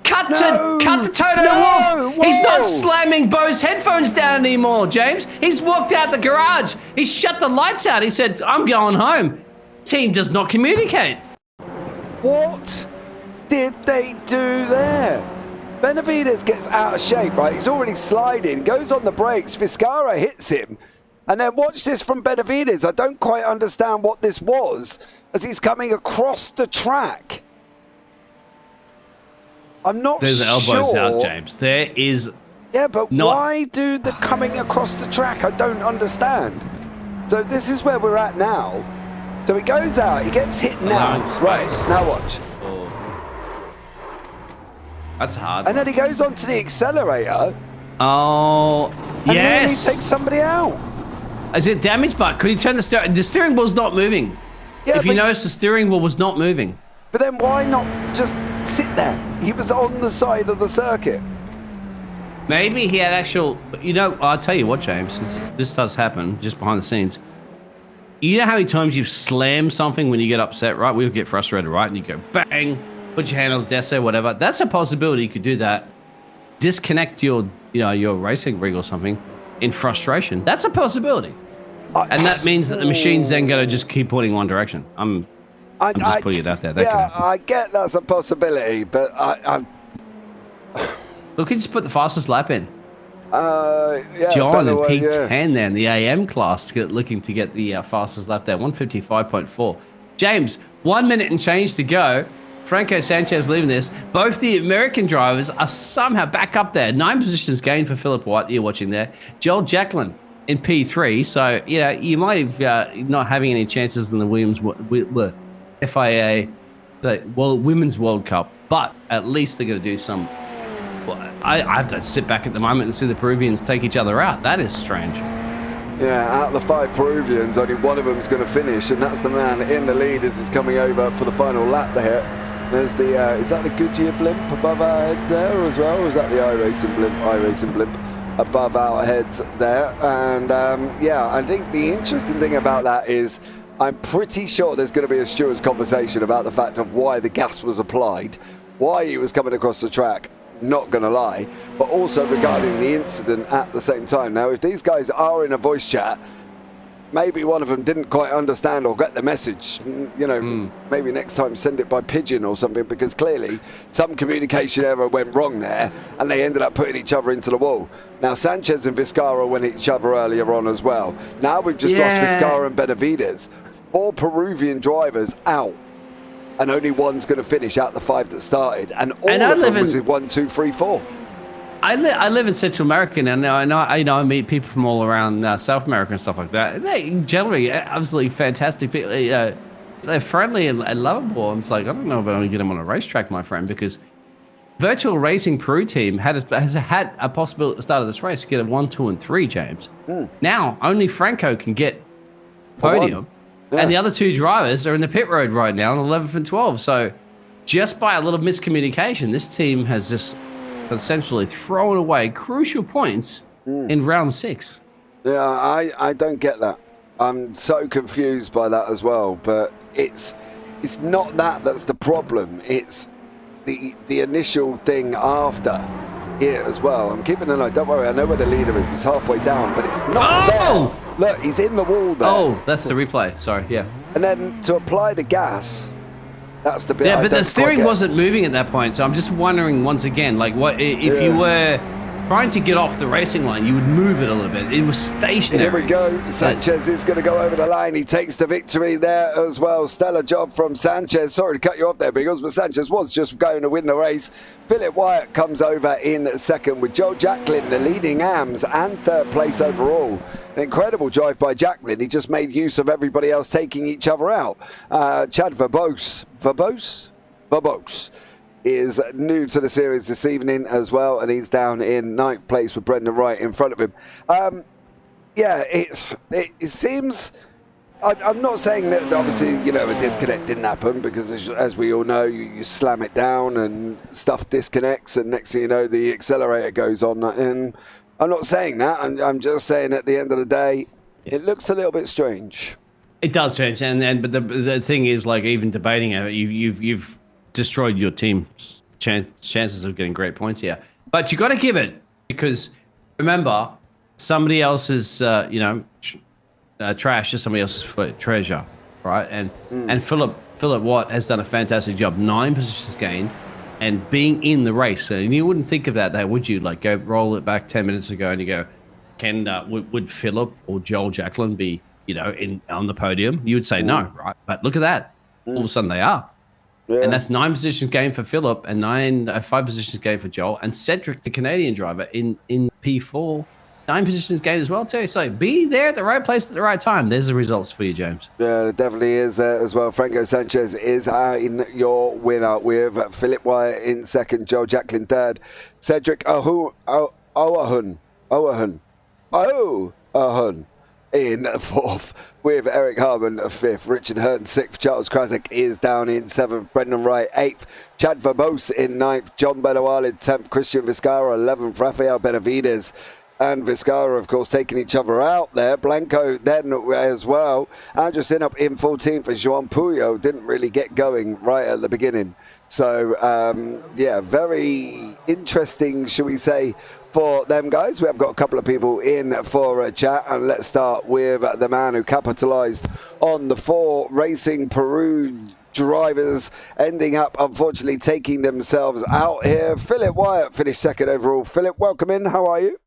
Cut to Toto Wolff. He's not slamming Bo's headphones down anymore, James. He's walked out the garage. He's shut the lights out. He said, I'm going home. Team does not communicate. What did they do there? Benavides gets out of shape, right? He's already sliding, goes on the brakes. Vizcarra hits him. And then watch this from Benavides. I don't quite understand what this was as he's coming across the track. I'm not There's sure. elbows out, James. There is. Yeah, but not... why do the coming across the track? I don't understand. So this is where we're at now. So he goes out, he gets hit now. Right, now watch. Oh. That's hard. And then he goes onto the accelerator. Oh, and yes. then he takes somebody out. Is it damaged? But could he turn the steering? The steering wheel's not moving. Yeah, if you notice, the steering wheel was not moving. But then why not just sit there? He was on the side of the circuit. Maybe he had actual. You know, I'll tell you what, James. This does happen just behind the scenes. You know how many times you've slammed something when you get upset, right? We'll get frustrated, right? And you go bang, put your hand on the desk or whatever. That's a possibility. You could do that. Disconnect your, your racing rig or something in frustration. That's a possibility. And that means that the machine's then going to just keep pointing one direction. I'm just putting it out there. I get that's a possibility, but Look, he just put the fastest lap in. Yeah, John and P10 there in the AM class looking to get the fastest lap there, 155.4. James, 1 minute and change to go. Franco Sanchez leaving this. Both the American drivers are somehow back up there. 9 positions gained for Philip White, you're watching there. Joel Jacklin in P3. So, you might have not having any chances in the Williams FIA, the Women's World Cup, but at least they're going to do some. Well, I have to sit back at the moment and see the Peruvians take each other out. That is strange. Yeah, out of the 5 Peruvians, only one of them is going to finish, and that's the man in the lead as he's coming over for the final lap there. There's the, is that the Goodyear blimp above our heads there as well, or is that the iRacing blimp above our heads there? And yeah, I think the interesting thing about that is I'm pretty sure there's going to be a stewards conversation about the fact of why the gas was applied, why he was coming across the track. Not gonna lie, but also regarding the incident at the same time. Now, if these guys are in a voice chat, maybe one of them didn't quite understand or get the message. Maybe next time send it by pigeon or something, because clearly some communication error went wrong there and they ended up putting each other into the wall. Now, Sanchez and Vizcarra went at each other earlier on as well. Now we've just lost Vizcarra and Benavides. 4 Peruvian drivers out. And only one's going to finish out the 5 that started, and all of them was in 1, 2, 3, 4. I live in Central America, and I meet people from all around South America and stuff like that. They generally absolutely fantastic people. They're friendly and lovable. I'm just like, I don't know if I'm going to get them on a racetrack, my friend, because Virtual Racing Peru team has had a possibility at the start of this race to get a 1, 2, and 3, James. Now only Franco can get podium. Yeah. And the other 2 drivers are in the pit road right now on 11th and 12th. So just by a little miscommunication, this team has just essentially thrown away crucial points in round 6. Yeah, I don't get that. I'm so confused by that as well. But it's not that's the problem. It's the initial thing after here as well. I'm keeping an eye. Don't worry, I know where the leader is. He's halfway down, but it's not there. Look, he's in the wall there. Oh, that's the replay. Sorry, yeah. And then to apply the gas, that's the bit. Yeah, but the steering wasn't moving at that point, so I'm just wondering once again, like, what if you were trying to get off the racing line, you would move it a little bit. It was stationary. Here we go. Sanchez is going to go over the line. He takes the victory there as well. Stellar job from Sanchez. Sorry to cut you off there, Biggles, but Sanchez was just going to win the race. Philip Wyatt comes over in second with Joe Jacklin, the leading AMS, and 3rd place overall. An incredible drive by Jacklin. He just made use of everybody else taking each other out. Chad Verbose is new to the series this evening as well, and he's down in 9th place with Brendan Wright in front of him. Yeah, it seems... I'm not saying that obviously, a disconnect didn't happen, because as we all know, you slam it down and stuff disconnects, and next thing you know, the accelerator goes on. And I'm not saying that. I'm just saying at the end of the day, it looks a little bit strange. It does change, but the thing is, like, even debating it, you've destroyed your team's chances of getting great points here. But you got to give it, because remember, somebody else's trash is somebody else's treasure, right? And Philip Philip Watt has done a fantastic job. 9 positions gained and being in the race. And you wouldn't think about that, would you? Like, go roll it back 10 minutes ago and you go, would Philip or Joel Jacklin be, on the podium? You would say no, right? But look at that. All of a sudden they are. Yeah. And that's 9 positions gained for Philip and 5 positions gained for Joel. And Cedric, the Canadian driver, in P4, 9 positions gained as well, too. So be there at the right place at the right time. There's the results for you, James. Yeah, it definitely is as well. Franco Sanchez is in your winner with Philip Wyatt in second, Joel Jacklin third, Cedric Oahun in fourth, with Eric Harmon fifth, Richard Hearn sixth, Charles Krasik is down in seventh, Brendan Wright eighth, Chad Verbose in ninth, John Benawal in 10th, Christian Vizcarra 11th, Rafael Benavides and Vizcarra, of course, taking each other out there. Blanco then as well. Andrew Sinup in 14th, and Joan Puyo didn't really get going right at the beginning. So, yeah, very interesting, shall we say, for them guys. We have got a couple of people in for a chat, and let's start with the man who capitalised on the 4 Racing Peru drivers ending up, unfortunately, taking themselves out here. Philip Wyatt finished second overall. Philip, welcome in. How are you?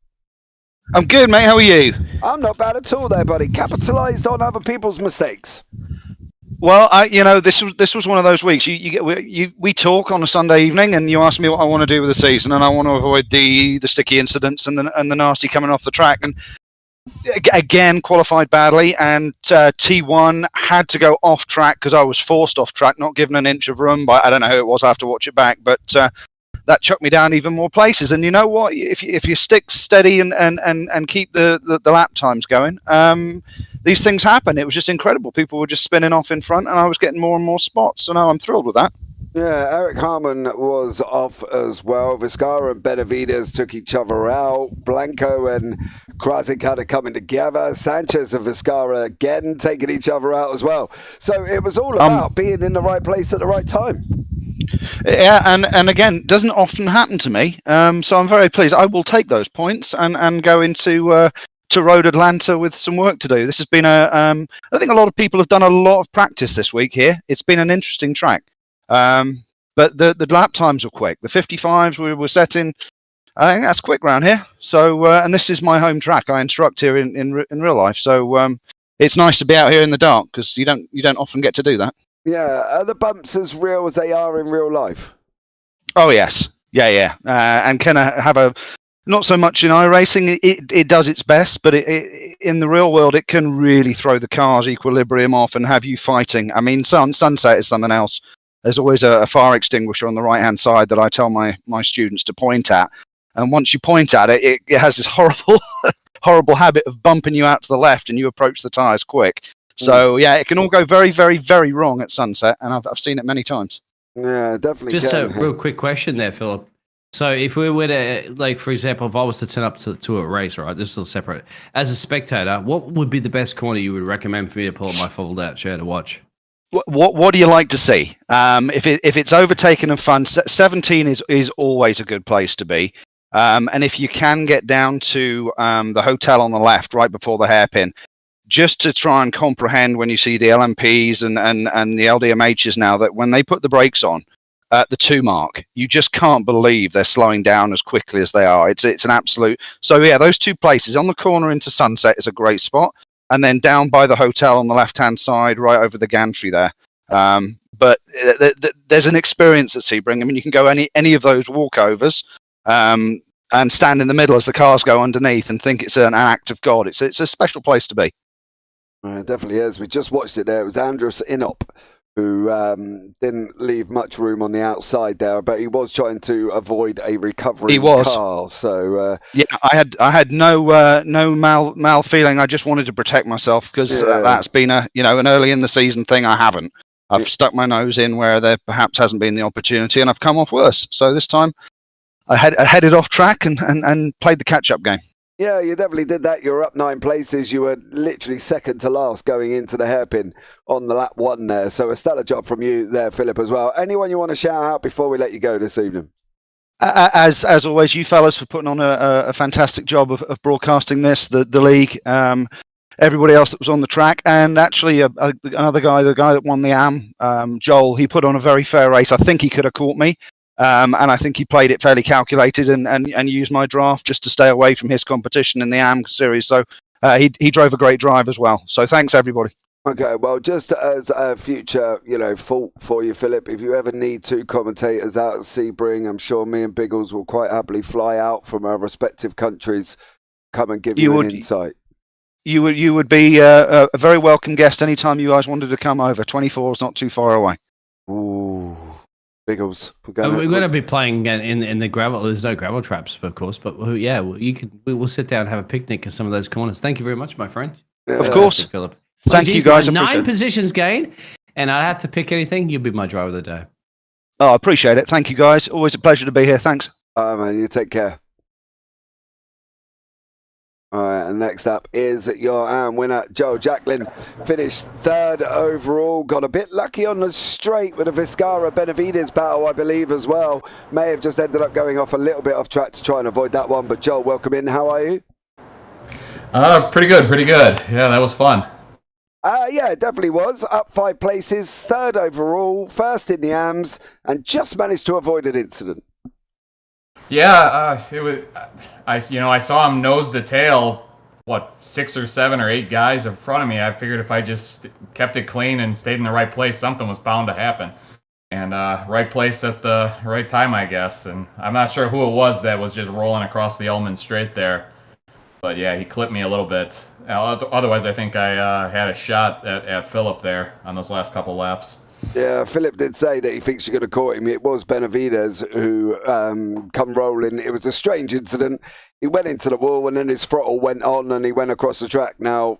I'm good, mate. How are you? I'm not bad at all there, buddy. Capitalised on other people's mistakes. Well, this was one of those weeks. We talk on a Sunday evening, and you ask me what I want to do with the season, and I want to avoid the sticky incidents and the nasty coming off the track. And again, qualified badly, and T1 had to go off track because I was forced off track, not given an inch of room. But I don't know who it was. I have to watch it back, but. That chucked me down even more places. And you know what? If you stick steady and keep the lap times going, these things happen. It was just incredible. People were just spinning off in front, and I was getting more and more spots. So now I'm thrilled with that. Yeah, Eric Harmon was off as well. Vizcarra and Benavides took each other out. Blanco and Krasik had it coming together. Sanchez and Vizcarra again taking each other out as well. So it was all about being in the right place at the right time. Yeah, and again, doesn't often happen to me. So I'm very pleased. I will take those points and go into to Road Atlanta with some work to do. This has been I think a lot of people have done a lot of practice this week here. It's been an interesting track. But the lap times were quick. The 55s we were setting. I think that's quick round here. So and this is my home track. I instruct here in real life. So it's nice to be out here in the dark because you don't often get to do that. Yeah, are the bumps as real as they are in real life? Oh, yes. Yeah. And can I have not so much in iRacing, it does its best, but in the real world, it can really throw the car's equilibrium off and have you fighting. I mean, Sunset is something else. There's always a fire extinguisher on the right-hand side that I tell my students to point at. And once you point at it, it has this horrible habit of bumping you out to the left and you approach the tyres quick. So, yeah, it can all go very, very, very wrong at Sunset, and I've seen it many times. Yeah, definitely. Just a real quick question there, Philip. So if we were to, like, for example, if I was to turn up to a race, right, this is all separate. As a spectator, what would be the best corner you would recommend for me to pull up my fold-out chair to watch? What do you like to see? If it's overtaken and fun, 17 is always a good place to be. And if you can get down to the hotel on the left, right before the hairpin, just to try and comprehend when you see the LMPs and the LDMHs now, that when they put the brakes on at the 2 mark, you just can't believe they're slowing down as quickly as they are. It's an absolute. So yeah, those 2 places on the corner into Sunset is a great spot, and then down by the hotel on the left-hand side, right over the gantry there. But there's an experience at Sebring. I mean, you can go any of those walkovers and stand in the middle as the cars go underneath and think it's an act of God. It's a special place to be. It definitely is. We just watched it there. It was Andrus Inop who didn't leave much room on the outside there, but he was trying to avoid a recovering car. So yeah, I had no mal feeling. I just wanted to protect myself because that's been an early in the season thing. I've stuck my nose in where there perhaps hasn't been the opportunity, and I've come off worse. So this time I headed off track and played the catch-up game. Yeah, you definitely did that. You were up 9 places. You were literally second to last going into the hairpin on the lap 1 there. So a stellar job from you there, Philip, as well. Anyone you want to shout out before we let you go this evening? As always, you fellas for putting on a fantastic job of broadcasting this, the league. everybody else that was on the track. And actually, another guy, the guy that won the AM, Joel, he put on a very fair race. I think he could have caught me. And I think he played it fairly calculated and used my draft just to stay away from his competition in the AM series. So he drove a great drive as well. So thanks, everybody. Okay, well, just as a future, fault for you, Philip, if you ever need two commentators out at Sebring, I'm sure me and Biggles will quite happily fly out from our respective countries, come and give you an insight. You would be a very welcome guest anytime you guys wanted to come over. 24 is not too far away. Ooh, Biggles. We're going to be playing in the gravel. There's no gravel traps, of course, but we'll sit down and have a picnic in some of those corners. Thank you very much, my friend. Of course. Philip. Thank you, guys. 9 positions gained, and I had to pick anything. You'll be my driver of the day. Oh, I appreciate it. Thank you, guys. Always a pleasure to be here. Thanks. Man, you take care. All right, and next up is your AM winner, Joe Jacklin. Finished 3rd overall. Got a bit lucky on the straight with a Viscara Benavides battle, I believe, as well. May have just ended up going off a little bit off track to try and avoid that one. But Joe, welcome in. How are you? Pretty good. Yeah, that was fun. Yeah, it definitely was. Up 5 places, 3rd overall, 1st in the AMs, and just managed to avoid an incident. Yeah, it was. I saw him nose the tail. 6 or 7 or 8 guys in front of me. I figured if I just kept it clean and stayed in the right place, something was bound to happen. And right place at the right time, I guess. And I'm not sure who it was that was just rolling across the Elman Straight there. But yeah, he clipped me a little bit. Otherwise, I think I had a shot at Philip there on those last couple laps. Yeah, Philip did say that he thinks you could have caught him. It was Benavides who come rolling. It was a strange incident. He went into the wall and then his throttle went on and he went across the track. Now,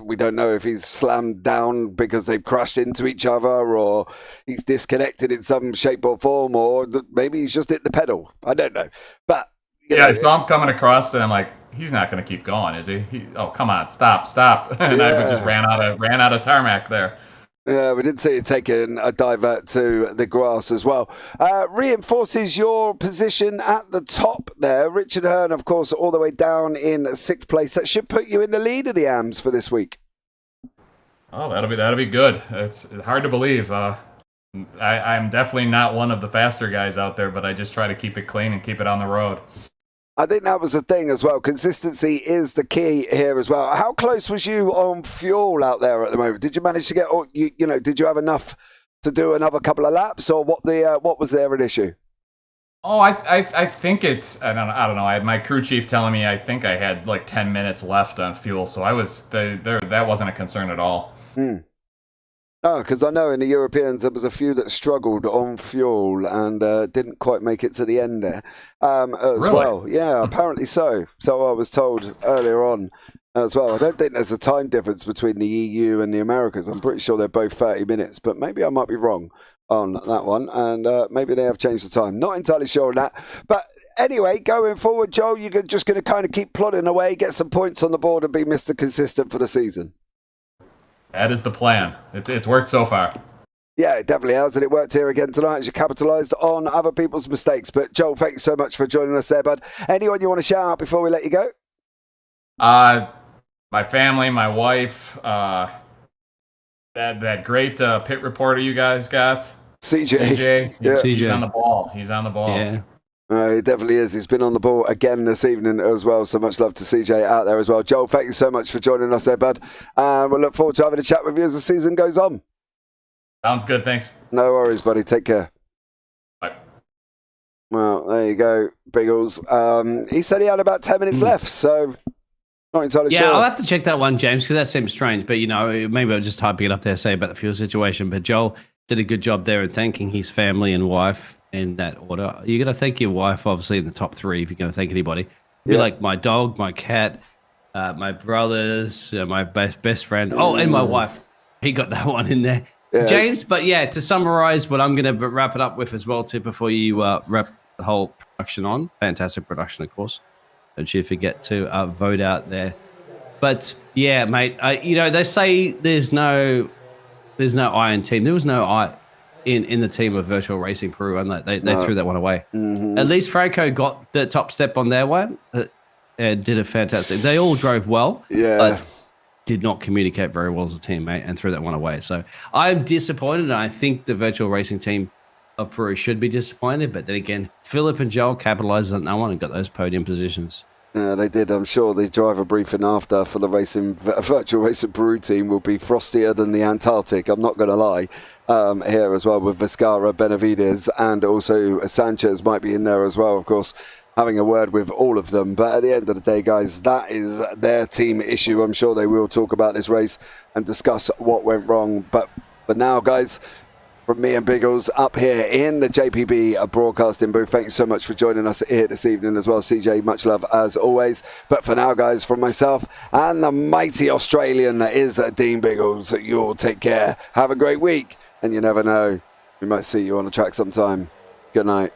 we don't know if he's slammed down because they've crashed into each other or he's disconnected in some shape or form or maybe he's just hit the pedal. I don't know. But, I saw him coming across and I'm like, he's not going to keep going, is he? Oh, come on, stop. And I just ran out of tarmac there. Yeah, we did see it taking a divert to the grass as well. Reinforces your position at the top there. Richard Hearn, of course, all the way down in 6th place. That should put you in the lead of the AMs for this week. Oh, that'll be good. It's hard to believe. I'm definitely not one of the faster guys out there, but I just try to keep it clean and keep it on the road. I think that was the thing as well. Consistency is the key here as well. How close was you on fuel out there at the moment? Did you manage to get, did you have enough to do another couple of laps, or what was there an issue? Oh, I think it's, I don't know. I had my crew chief telling me I think I had like 10 minutes left on fuel, so I was that wasn't a concern at all. Oh, because I know in the Europeans there was a few that struggled on fuel and didn't quite make it to the end there as well. Yeah, apparently so. So I was told earlier on as well. I don't think there's a time difference between the EU and the Americas. I'm pretty sure they're both 30 minutes, but maybe I might be wrong on that one. And maybe they have changed the time. Not entirely sure on that. But anyway, going forward, Joel, you're just going to kind of keep plodding away, get some points on the board and be Mr. Consistent for the season. That is the plan. It's worked so far. Yeah, it definitely has, and it worked here again tonight as you capitalised on other people's mistakes. But Joel, thanks so much for joining us there, bud. Anyone you want to shout out before we let you go? My family, my wife, that great pit reporter you guys got, CJ. Yeah. CJ. He's on the ball. Yeah. He definitely is. He's been on the ball again this evening as well. So much love to CJ out there as well. Joel, thank you so much for joining us there, bud. And we'll look forward to having a chat with you as the season goes on. Sounds good. Thanks. No worries, buddy. Take care. Bye. Well, there you go, Biggles. He said he had about 10 minutes left, so not entirely sure. Yeah, I'll have to check that one, James, because that seems strange. But, maybe I'll just hyping it up there, say about the fuel situation. But Joel did a good job there in thanking his family and wife in that order. You're going to thank your wife, obviously, in the top 3 if you're going to thank anybody. Be like my dog, my cat, my brothers, my best friend. Oh, and my wife. He got that one in there. Yeah. James, but yeah, to summarize what I'm going to wrap it up with as well, too, before you wrap the whole production on. Fantastic production, of course. Don't you forget to vote out there. But yeah, mate, they say there's no iron team. There was no I in the team of Virtual Racing Peru, and they threw that one away. Mm-hmm. At least Franco got the top step on their one and did a fantastic. They all drove well. Yeah. did not communicate very well as a teammate and threw that one away. So I'm disappointed, and I think the virtual racing team of Peru should be disappointed. But then again, Philip and Joel capitalized on that one and got those podium positions. Yeah, they did. I'm sure the driver briefing after for the virtual racing Peru team will be frostier than the Antarctic. I'm not going to lie. Here as well with Vizcarra, Benavides, and also Sanchez might be in there as well, of course, having a word with all of them. But at the end of the day, guys, that is their team issue. I'm sure they will talk about this race and discuss what went wrong. But for now, guys, from me and Biggles up here in the JPB broadcasting booth, thank you so much for joining us here this evening as well. CJ, much love as always. But for now, guys, from myself and the mighty Australian that is Dean Biggles, you all take care. Have a great week. And you never know, we might see you on the track sometime. Good night.